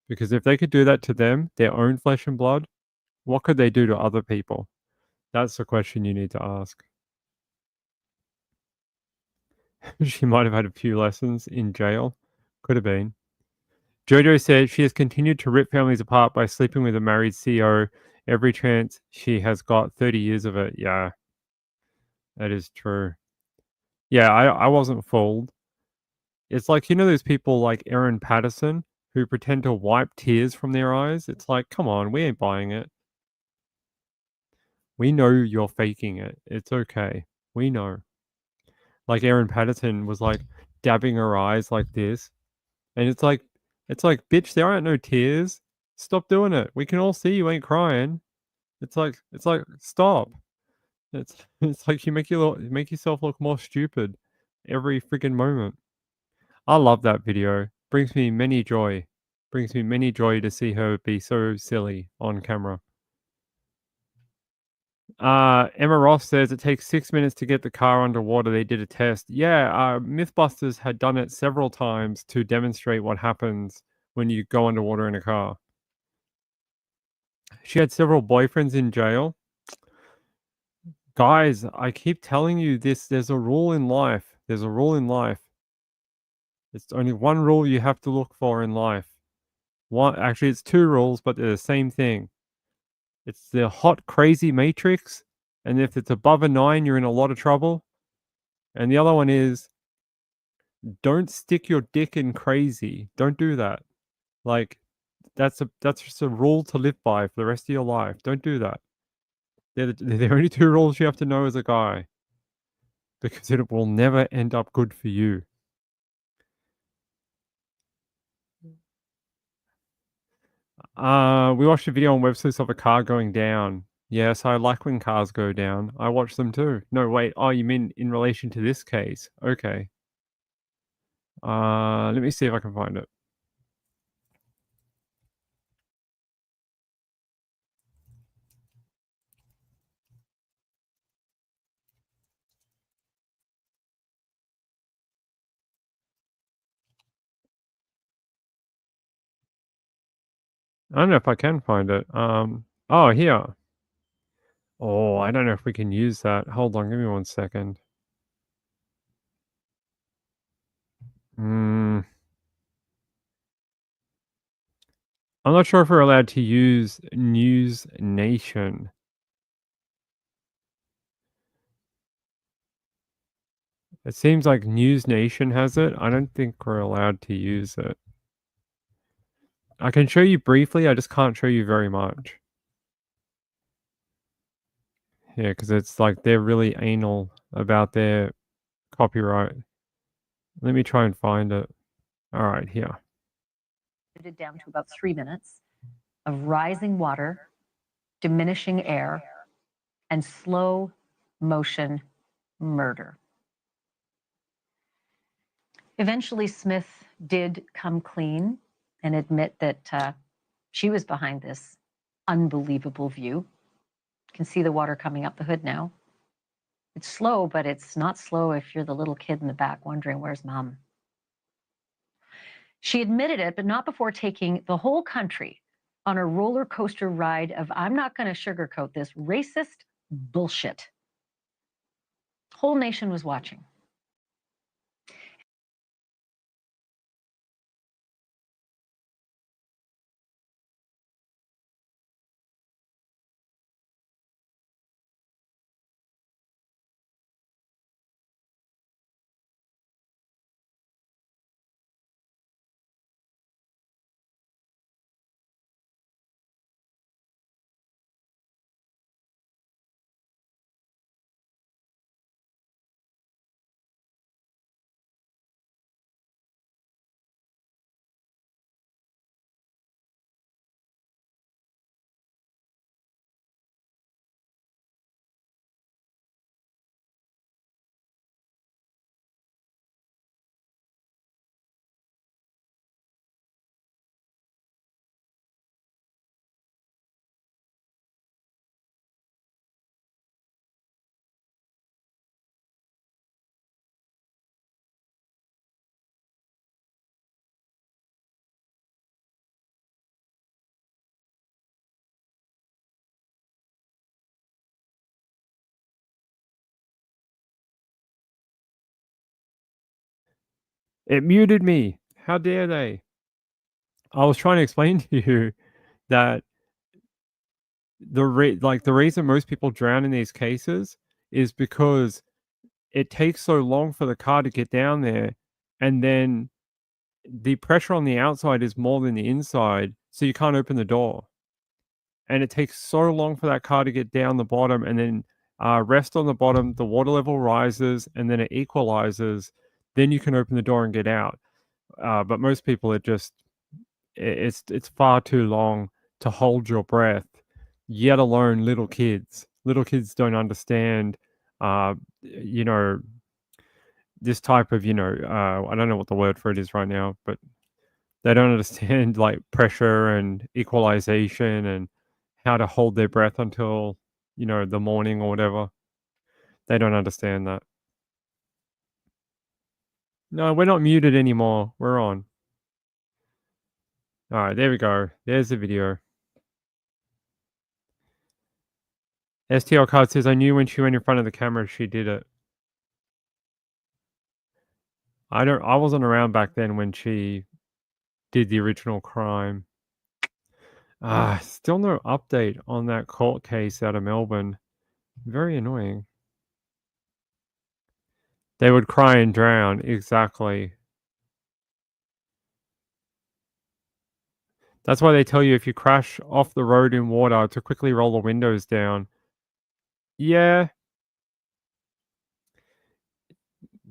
Because if they could do that to them, their own flesh and blood, what could they do to other people? That's the question you need to ask. She might have had a few lessons in jail. Could have been. Jojo said she has continued to rip families apart by sleeping with a married CEO every chance she has got. 30 years of it. Yeah, that is true. Yeah, I wasn't fooled. It's like, you know, those people like Erin Patterson who pretend to wipe tears from their eyes. It's like, come on, we ain't buying it. We know you're faking it. It's okay. We know. Like Erin Patterson was like dabbing her eyes like this. And it's like, bitch, there aren't no tears. Stop doing it. We can all see you ain't crying. It's like, stop. It's like you make yourself look more stupid every freaking moment. I love that video. Brings me many joy. Brings me many joy to see her be so silly on camera. Emma Ross says it takes 6 minutes to get the car underwater. They did a test. Yeah, Mythbusters had done it several times to demonstrate what happens when you go underwater in a car. She had several boyfriends in jail. Guys, I keep telling you this. There's a rule in life. There's a rule in life. It's only one rule you have to look for in life. Actually, it's two rules, but they're the same thing. It's the hot, crazy matrix. And if it's above a 9, you're in a lot of trouble. And the other one is, don't stick your dick in crazy. Don't do that. Like, that's just a rule to live by for the rest of your life. Don't do that. They're the only 2 rules you have to know as a guy. Because it will never end up good for you. We watched a video on WebSleuth of a car going down. Yes, I like when cars go down. I watch them too. No, wait. Oh, you mean in relation to this case? Okay. Let me see if I can find it. I don't know if I can find it. Oh, here. Oh, I don't know if we can use that. Hold on, give me 1 second. I'm not sure if we're allowed to use News Nation. It seems like News Nation has it. I don't think we're allowed to use it. I can show you briefly, I just can't show you very much. Yeah, because it's like they're really anal about their copyright. Let me try and find it. All right, here. Down to about 3 minutes of rising water, diminishing air, and slow motion murder. Eventually, Smith did come clean and admit that she was behind this unbelievable view. You can see the water coming up the hood now. It's slow, but it's not slow if you're the little kid in the back wondering, where's mom? She admitted it, but not before taking the whole country on a roller coaster ride of, I'm not going to sugarcoat this, racist bullshit. Whole nation was watching. It muted me. How dare they? I was trying to explain to you that the reason most people drown in these cases is because it takes so long for the car to get down there, and then the pressure on the outside is more than the inside, so you can't open the door. And it takes so long for that car to get down the bottom and then rest on the bottom, the water level rises, and then it equalizes. Then you can open the door and get out. But most people, it's far too long to hold your breath, yet alone little kids. Little kids don't understand, this type of, I don't know what the word for it is right now, but they don't understand like pressure and equalization and how to hold their breath until, the morning or whatever. They don't understand that. No, we're not muted anymore. We're on. All right, there we go. There's the video. STL card says, I knew when she went in front of the camera, she did it. I wasn't around back then when she did the original crime. Still no update on that court case out of Melbourne. Very annoying. They would cry and drown, exactly. That's why they tell you if you crash off the road in water to quickly roll the windows down. Yeah.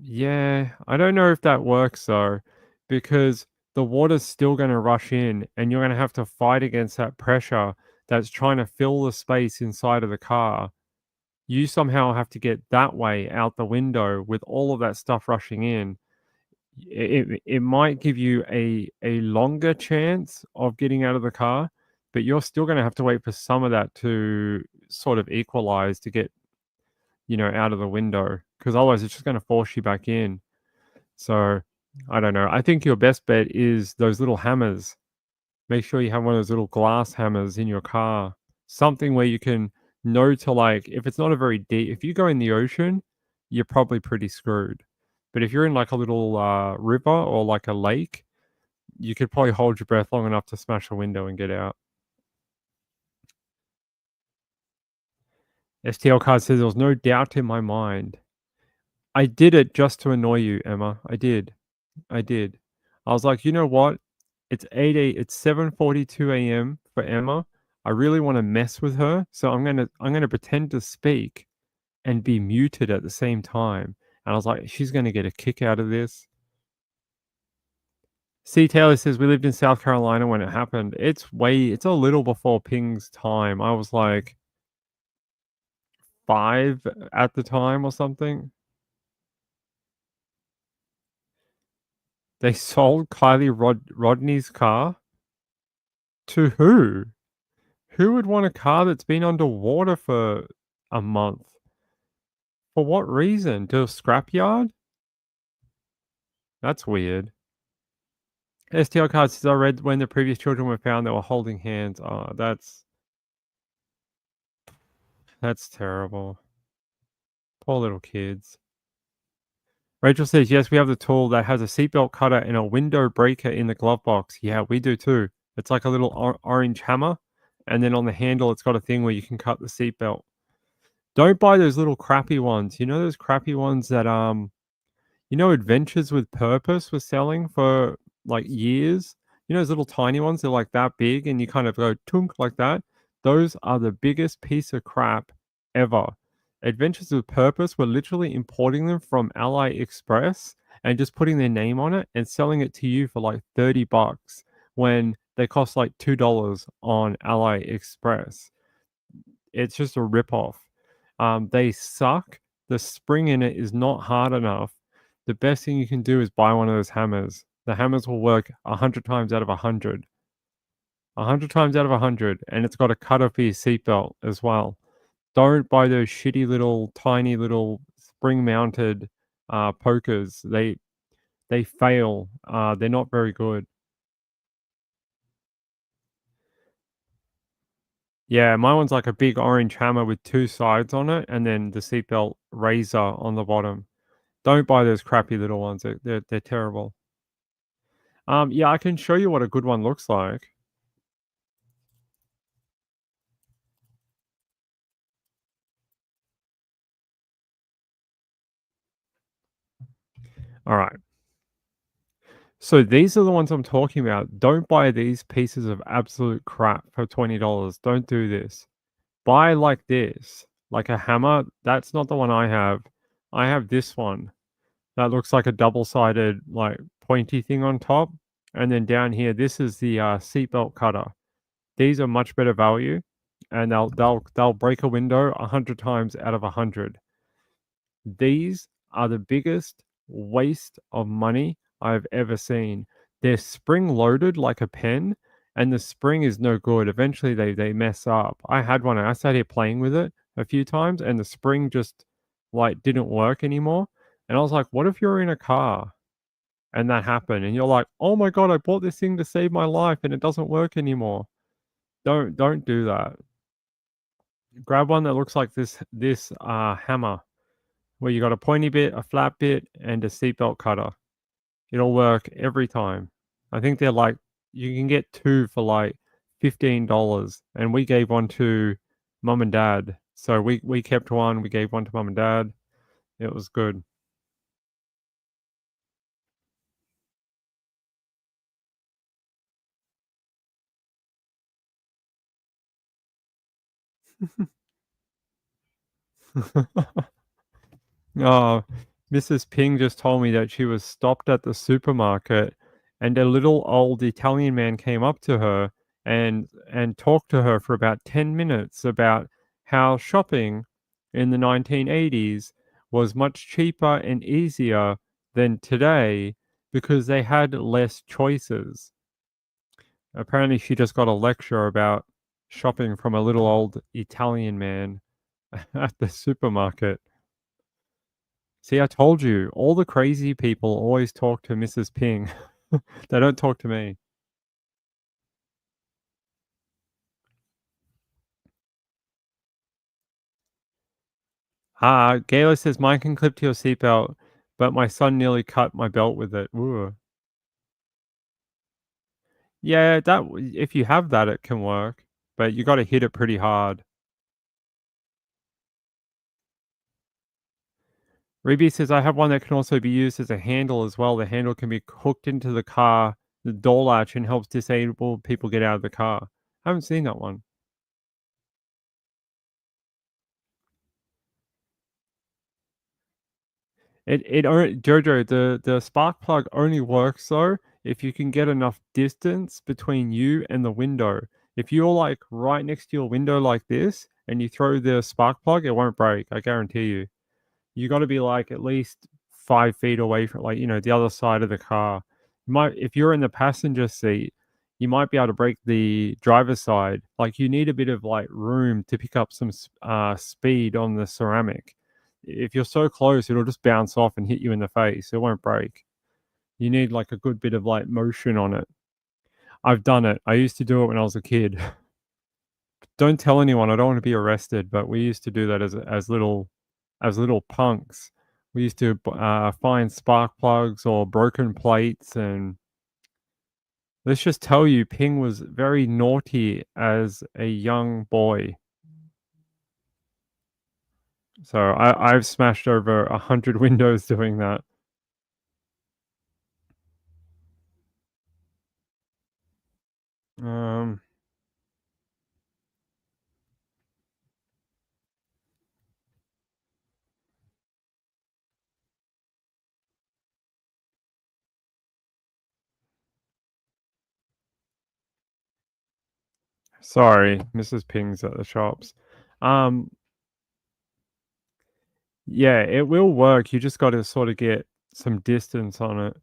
Yeah, I don't know if that works though, because the water's still going to rush in and you're going to have to fight against that pressure that's trying to fill the space inside of the car. You somehow have to get that way out the window with all of that stuff rushing in. It might give you a longer chance of getting out of the car, but you're still going to have to wait for some of that to sort of equalize to get, out of the window, because otherwise it's just going to force you back in. So I don't know. I think your best bet is those little hammers. Make sure you have one of those little glass hammers in your car. Something where you can know to, like, if it's not a very deep, if you go in the ocean, you're probably pretty screwed. But if you're in like a little river or like a lake, you could probably hold your breath long enough to smash a window and get out. STL card says there was no doubt in my mind. I did it just to annoy you, Emma. I did. I was like, you know what? It's 7:42 a.m. for Emma. I really want to mess with her, so I'm gonna pretend to speak and be muted at the same time. And I was like, she's gonna get a kick out of this. C. Taylor says we lived in South Carolina when it happened. It's a little before Ping's time. I was like 5 at the time or something. They sold Kylie Rodney's car? To who? Who would want a car that's been underwater for a month? For what reason? To a scrapyard? That's weird. STL card says I read when the previous children were found, they were holding hands. Oh, that's terrible. Poor little kids. Rachel says, yes, we have the tool that has a seatbelt cutter and a window breaker in the glove box. Yeah, we do too. It's like a little orange hammer. And then on the handle, it's got a thing where you can cut the seatbelt. Don't buy those little crappy ones. You know those crappy ones that, Adventures with Purpose was selling for like years? You know those little tiny ones? They're like that big and you kind of go tunk like that. Those are the biggest piece of crap ever. Adventures with Purpose were literally importing them from AliExpress and just putting their name on it and selling it to you for like $30 when they cost like $2 on AliExpress. It's just a ripoff. They suck. The spring in it is not hard enough. The best thing you can do is buy one of those hammers. The hammers will work 100 times out of 100. 100 times out of 100. And it's got a cutter for your seatbelt as well. Don't buy those shitty little, tiny little spring-mounted pokers. They fail. They're not very good. Yeah, my one's like a big orange hammer with 2 sides on it, and then the seatbelt razor on the bottom. Don't buy those crappy little ones. They're terrible. Yeah, I can show you what a good one looks like. All right. So these are the ones I'm talking about. Don't buy these pieces of absolute crap for $20. Don't do this. Buy like this, like a hammer. That's not the one I have. I have this one. That looks like a double-sided, like, pointy thing on top. And then down here, this is the seatbelt cutter. These are much better value, and they'll break a window 100 times out of 100. These are the biggest waste of money I've ever seen. They're spring-loaded like a pen, and the spring is no good. Eventually, they mess up. I had one, and I sat here playing with it a few times, and the spring just, like, didn't work anymore. And I was like, what if you're in a car and that happened and you're like, oh my God, I bought this thing to save my life and it doesn't work anymore. Don't do that. Grab one that looks like this hammer where you got a pointy bit, a flat bit, and a seatbelt cutter. It'll work every time. I think they're like, you can get 2 for like $15, and we gave one to mum and dad. So we kept one, we gave one to mum and dad. It was good. Oh, Mrs. Ping just told me that she was stopped at the supermarket and a little old Italian man came up to her and talked to her for about 10 minutes about how shopping in the 1980s was much cheaper and easier than today because they had less choices. Apparently, she just got a lecture about shopping from a little old Italian man at the supermarket. See, I told you, all the crazy people always talk to Mrs. Ping. They don't talk to me. Gayla says, mine can clip to your seatbelt, but my son nearly cut my belt with it. Ooh. Yeah, if you have that, it can work, but you got to hit it pretty hard. Ruby says, I have one that can also be used as a handle as well. The handle can be hooked into the car, the door latch, and helps disabled people get out of the car. I haven't seen that one. Jojo, the spark plug only works though if you can get enough distance between you and the window. If you're like right next to your window like this and you throw the spark plug, it won't break. I guarantee you. You got to be like at least 5 feet away from the other side of the car. If you're in the passenger seat, you might be able to break the driver's side. Like you need a bit of like room to pick up some speed on the ceramic. If you're so close, it'll just bounce off and hit you in the face. It won't break. You need like a good bit of like motion on it. I've done it. I used to do it when I was a kid. Don't tell anyone. I don't want to be arrested, but we used to do that as little punks. We used to find spark plugs or broken plates, and let's just tell you, Ping was very naughty as a young boy. So I've smashed over 100 windows doing that. Sorry, Mrs. Ping's at the shops. Yeah, it will work. You just got to sort of get some distance on it.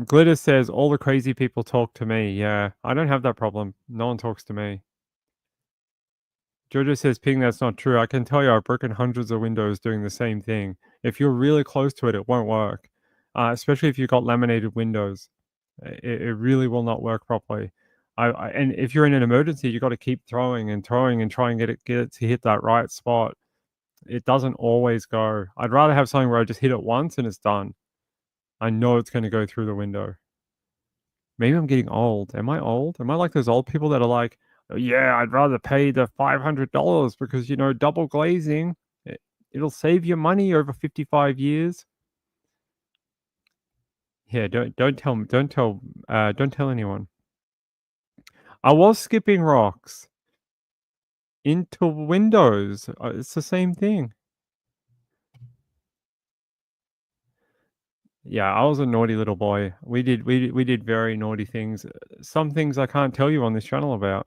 Glitter says all the crazy people talk to me. Yeah, I don't have that problem. No one talks to me. Jojo says, Ping, that's not true. I can tell you I've broken hundreds of windows doing the same thing. If you're really close to it, it won't work. Especially if you've got laminated windows. It really will not work properly. And if you're in an emergency, you got to keep throwing and try and get it to hit that right spot. It doesn't always go. I'd rather have something where I just hit it once and it's done. I know it's going to go through the window. Maybe I'm getting old. Am I old? Am I like those old people that are like, oh, yeah, I'd rather pay the $500 because, double glazing, it'll save you money over 55 years. Yeah, don't tell anyone. I was skipping rocks into windows. It's the same thing. Yeah, I was a naughty little boy. We did very naughty things. Some things I can't tell you on this channel about.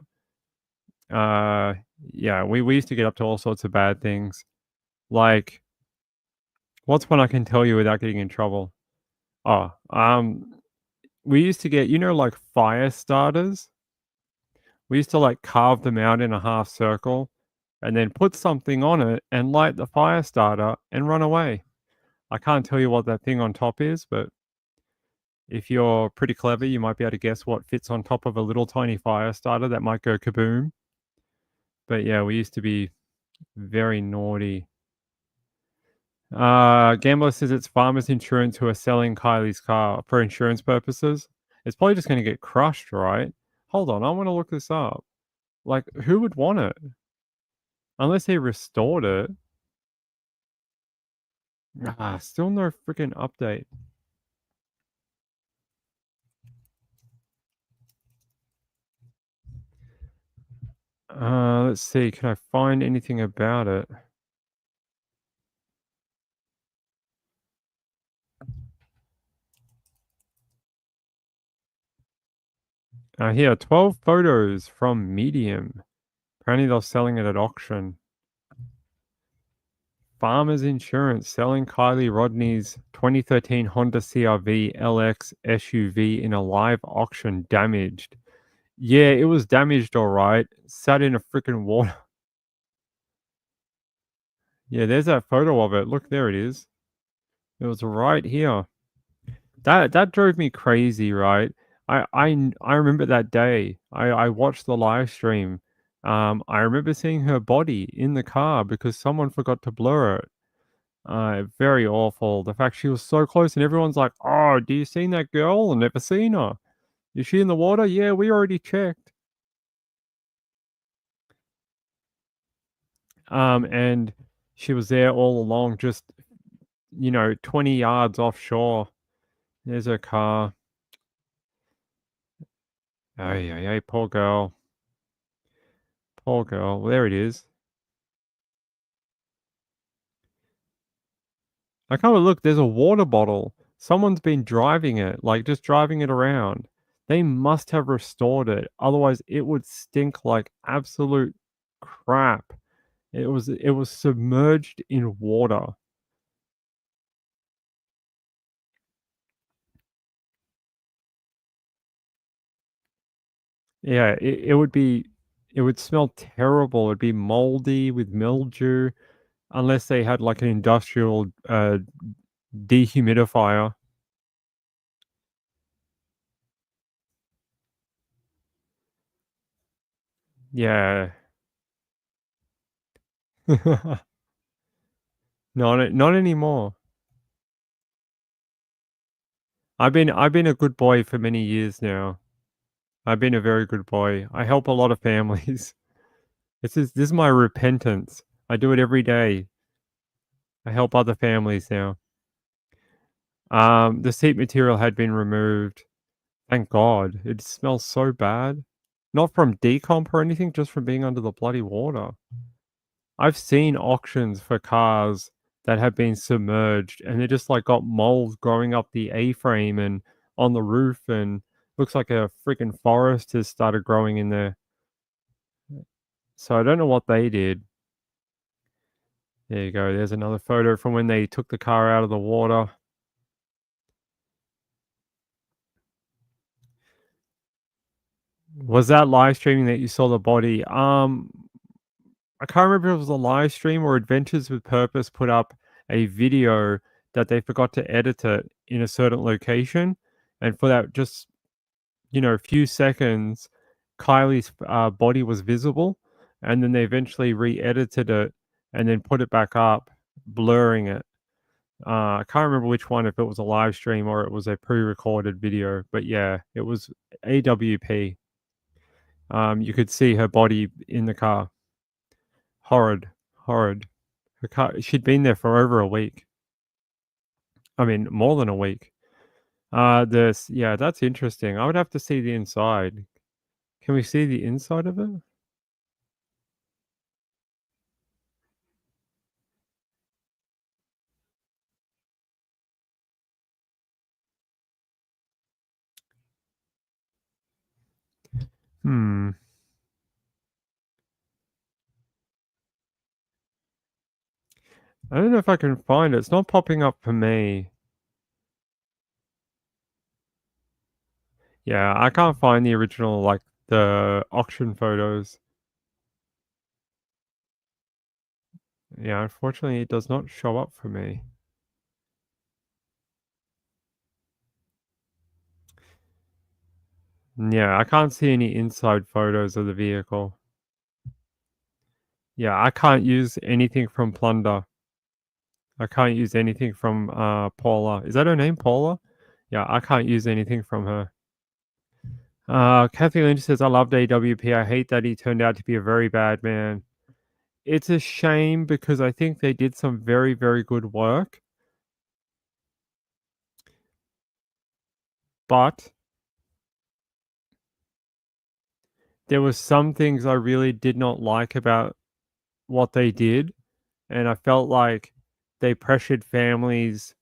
Yeah, we used to get up to all sorts of bad things. Like, what's one I can tell you without getting in trouble? Oh, we used to get, like fire starters. We used to like carve them out in a half circle and then put something on it and light the fire starter and run away. I can't tell you what that thing on top is, but if you're pretty clever, you might be able to guess what fits on top of a little tiny fire starter that might go kaboom. But yeah, we used to be very naughty. Gambler says it's Farmers Insurance who are selling Kylie's car for insurance purposes. It's probably just going to get crushed, right? Hold on, I want to look this up. Like, who would want it? Unless he restored it. Still no freaking update. Let's see. Can I find anything about it? Here, 12 photos from Medium. Apparently they're selling it at auction. Farmers Insurance selling Kylie Rodney's 2013 Honda CR-V LX SUV in a live auction, damaged. Yeah, it was damaged, all right. Sat in a freaking water. Yeah, there's that photo of it. Look, there it is. It was right here. That drove me crazy, right? I remember that day. I watched the live stream. I remember seeing her body in the car because someone forgot to blur it. Very awful. The fact she was so close and everyone's like, "Oh, do you seen that girl? I've never seen her. Is she in the water? Yeah, we already checked." And she was there all along, just 20 yards offshore. There's her car. Hey, poor girl. Poor girl. There it is. I can't look. There's a water bottle. Someone's been driving it, like just driving it around. They must have restored it. Otherwise, it would stink like absolute crap. It was submerged in water. Yeah, it would smell terrible. It'd be moldy with mildew, unless they had like an industrial dehumidifier. Yeah. Not anymore. I've been a good boy for many years now. I've been a very good boy. I help a lot of families. This is my repentance. I do it every day. I help other families now. The seat material had been removed. Thank God. It smells so bad. Not from decomp or anything, just from being under the bloody water. I've seen auctions for cars that have been submerged and they just like got mold growing up the A-frame and on the roof, and looks like a freaking forest has started growing in there. So I don't know what they did. There you go. There's another photo from when they took the car out of the water. Was that live streaming that you saw the body? I can't remember if it was a live stream or Adventures with Purpose put up a video that they forgot to edit it in a certain location. And for that just, a few seconds, Kylie's body was visible. And then they eventually re-edited it and then put it back up, blurring it. I can't remember which one, if it was a live stream or it was a pre-recorded video. But yeah, it was AWP. You could see her body in the car. Horrid. Her car, she'd been there for over a week. I mean, more than a week. Yeah, that's interesting. I would have to see the inside. Can we see the inside of it? I don't know if I can find it. It's not popping up for me. Yeah, I can't find the original, like, the auction photos. Yeah, unfortunately, it does not show up for me. Yeah, I can't see any inside photos of the vehicle. Yeah, I can't use anything from Plunder. I can't use anything from Paula. Is that her name, Paula? Yeah, I can't use anything from her. Kathy Lynch says, I loved AWP. I hate that he turned out to be a very bad man. It's a shame because I think they did some very, very good work. But there were some things I really did not like about what they did. And I felt like they pressured families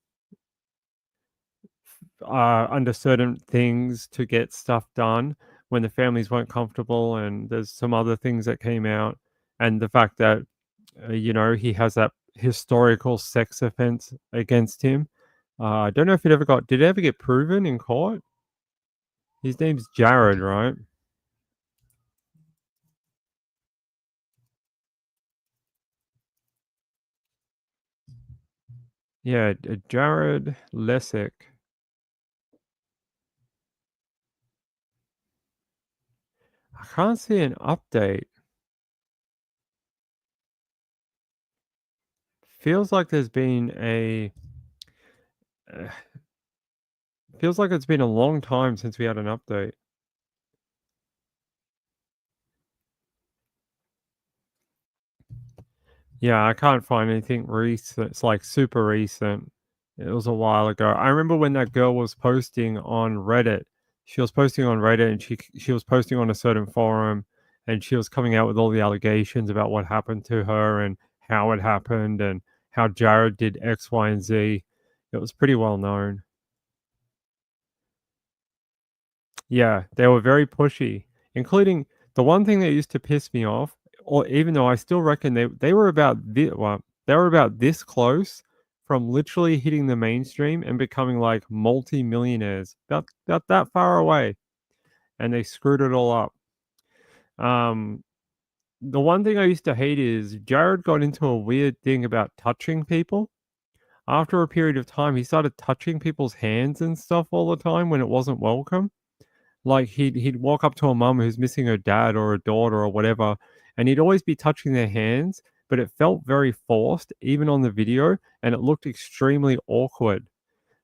under certain things to get stuff done when the families weren't comfortable. And there's some other things that came out. And the fact that, he has that historical sex offense against him. I don't know if did it ever get proven in court? His name's Jared, right? Yeah, Jared Lessig. I can't see an update. Feels like there's been feels like it's been a long time since we had an update. Yeah, I can't find anything recent. It's like super recent. It was a while ago. I remember when that girl was posting on Reddit. She was posting on Reddit and she was posting on a certain forum and she was coming out with all the allegations about what happened to her and how it happened and how Jared did X, Y, and Z. It was pretty well known. Yeah, they were very pushy, including the one thing that used to piss me off, or even though I still reckon they were about they were about this close from literally hitting the mainstream and becoming like multi-millionaires, about that far away, and they screwed it all up. The one thing I used to hate is Jared got into a weird thing about touching people. After a period of time, he started touching people's hands and stuff all the time when it wasn't welcome. Like he'd walk up to a mum who's missing her dad or a daughter or whatever, and he'd always be touching their hands, but it felt very forced, even on the video, and it looked extremely awkward.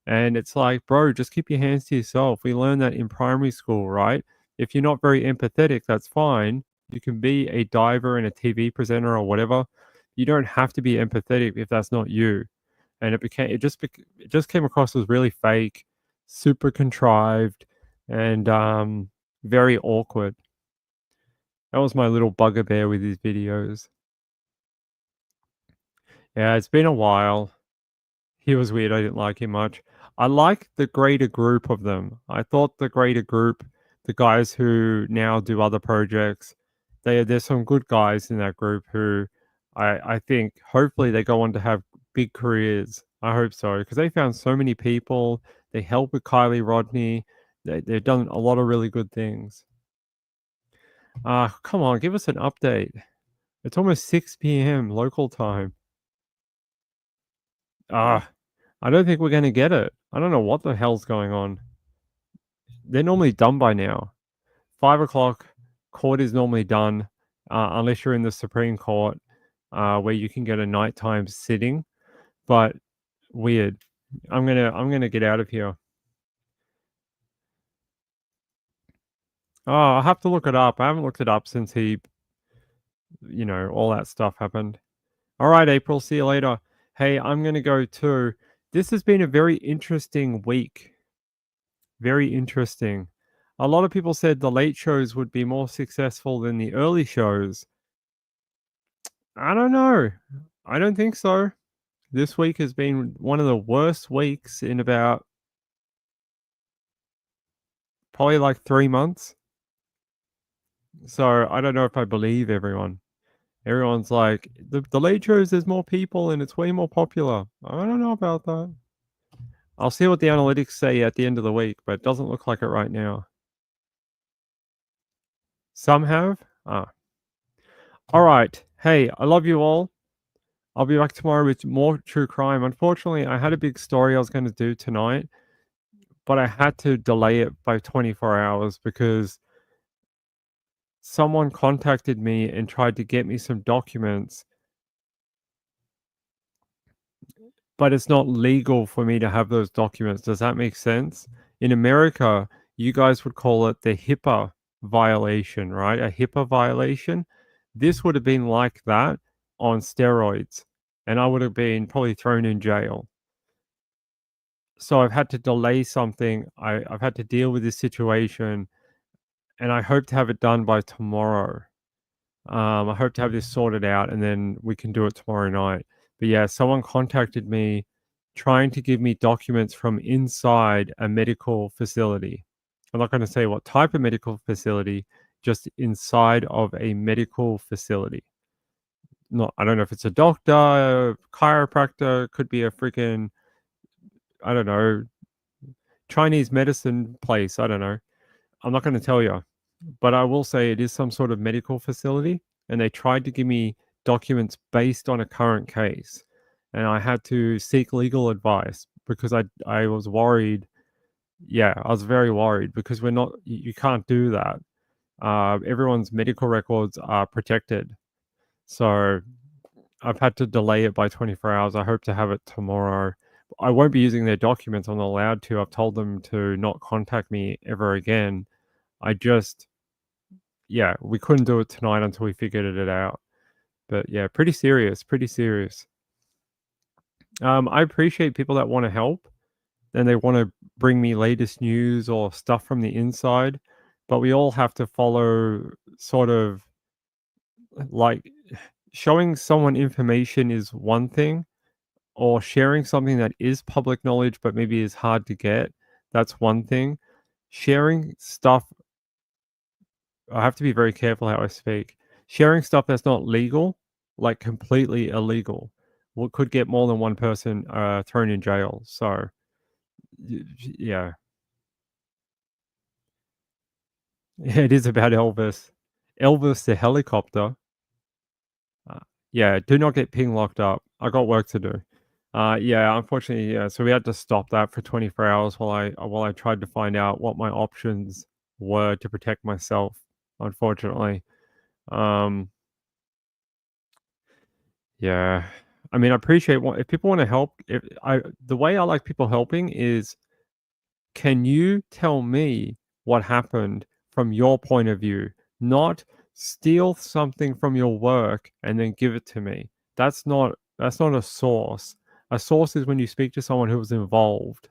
And it's like, bro, just keep your hands to yourself. We learned that in primary school, right? If you're not very empathetic, that's fine. You can be a diver and a TV presenter or whatever. You don't have to be empathetic if that's not you. And it just came across as really fake, super contrived, and very awkward. That was my little bugbear with his videos. Yeah, it's been a while. He was weird. I didn't like him much. I like the greater group of them. I thought the greater group, the guys who now do other projects, there's some good guys in that group who I think hopefully they go on to have big careers. I hope so, because they found so many people. They helped with Kylie Rodney. They've done a lot of really good things. Come on, give us an update. It's almost 6 p.m. local time. I don't think we're going to get it. I don't know what the hell's going on. They're normally done by now. 5 o'clock, court is normally done, unless you're in the Supreme Court, where you can get a nighttime sitting. But weird. I'm gonna get out of here. Oh, I'll have to look it up. I haven't looked it up since all that stuff happened. All right, April, see you later. Hey, I'm going to go too. This has been a very interesting week. Very interesting. A lot of people said the late shows would be more successful than the early shows. I don't know. I don't think so. This week has been one of the worst weeks in about probably like 3 months. So I don't know if I believe everyone. Everyone's like, the late shows, there's more people and it's way more popular. I don't know about that. I'll see what the analytics say at the end of the week, but it doesn't look like it right now. Some have? All right. Hey, I love you all. I'll be back tomorrow with more true crime. Unfortunately, I had a big story I was going to do tonight, but I had to delay it by 24 hours because someone contacted me and tried to get me some documents but it's not legal for me to have those documents. Does that make sense? In America, you guys would call it the HIPAA violation, right? A HIPAA violation. This would have been like that on steroids, and I would have been probably thrown in jail. So I've had to delay something. I've had to deal with this situation, and I hope to have it done by tomorrow. I hope to have this sorted out, and then we can do it tomorrow night. But yeah, someone contacted me trying to give me documents from inside a medical facility. I'm not going to say what type of medical facility, just inside of a medical facility. I don't know if it's a doctor, a chiropractor, could be a freaking, I don't know, Chinese medicine place. I don't know. I'm not going to tell you, but I will say it is some sort of medical facility, and they tried to give me documents based on a current case, and I had to seek legal advice because I was worried. Yeah, I was very worried because you can't do that. Everyone's medical records are protected. So I've had to delay it by 24 hours. I hope to have it tomorrow. I won't be using their documents. I'm not allowed to. I've told them to not contact me ever again. We couldn't do it tonight until we figured it out. But yeah, pretty serious. I appreciate people that want to help and they want to bring me latest news or stuff from the inside. But we all have to follow sort of like showing someone information is one thing, or sharing something that is public knowledge but maybe is hard to get. That's one thing. Sharing stuff, I have to be very careful how I speak. Sharing stuff that's not legal, like completely illegal, could get more than one person thrown in jail. So, yeah. It is about Elvis. Elvis the helicopter. Yeah, do not get ping locked up. I got work to do. Yeah, unfortunately, yeah. So we had to stop that for 24 hours while I tried to find out what my options were to protect myself. Unfortunately, yeah. I mean, I appreciate if people want to help. The way I like people helping is, can you tell me what happened from your point of view, not steal something from your work and then give it to me. That's not a source. A source is when you speak to someone who was involved.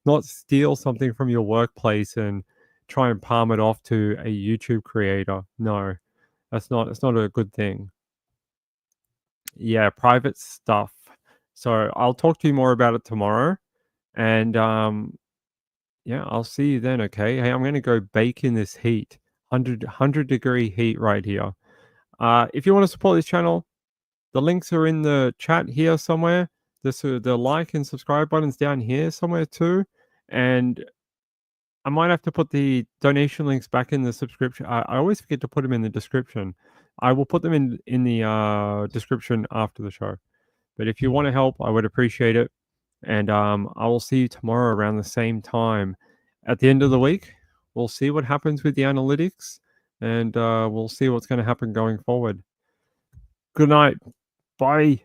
Not steal something from your workplace and try and palm it off to a YouTube creator. No, that's not a good thing. Yeah, private stuff. So I'll talk to you more about it tomorrow. And yeah, I'll see you then, okay? Hey, I'm going to go bake in this heat. 100-degree heat right here. If you want to support this channel, the links are in the chat here somewhere. The like and subscribe buttons down here somewhere too. And I might have to put the donation links back in the subscription. I always forget to put them in the description. I will put them in the description after the show. But if you want to help, I would appreciate it. And I will see you tomorrow around the same time. At the end of the week, we'll see what happens with the analytics, and we'll see what's going to happen going forward. Good night. Bye.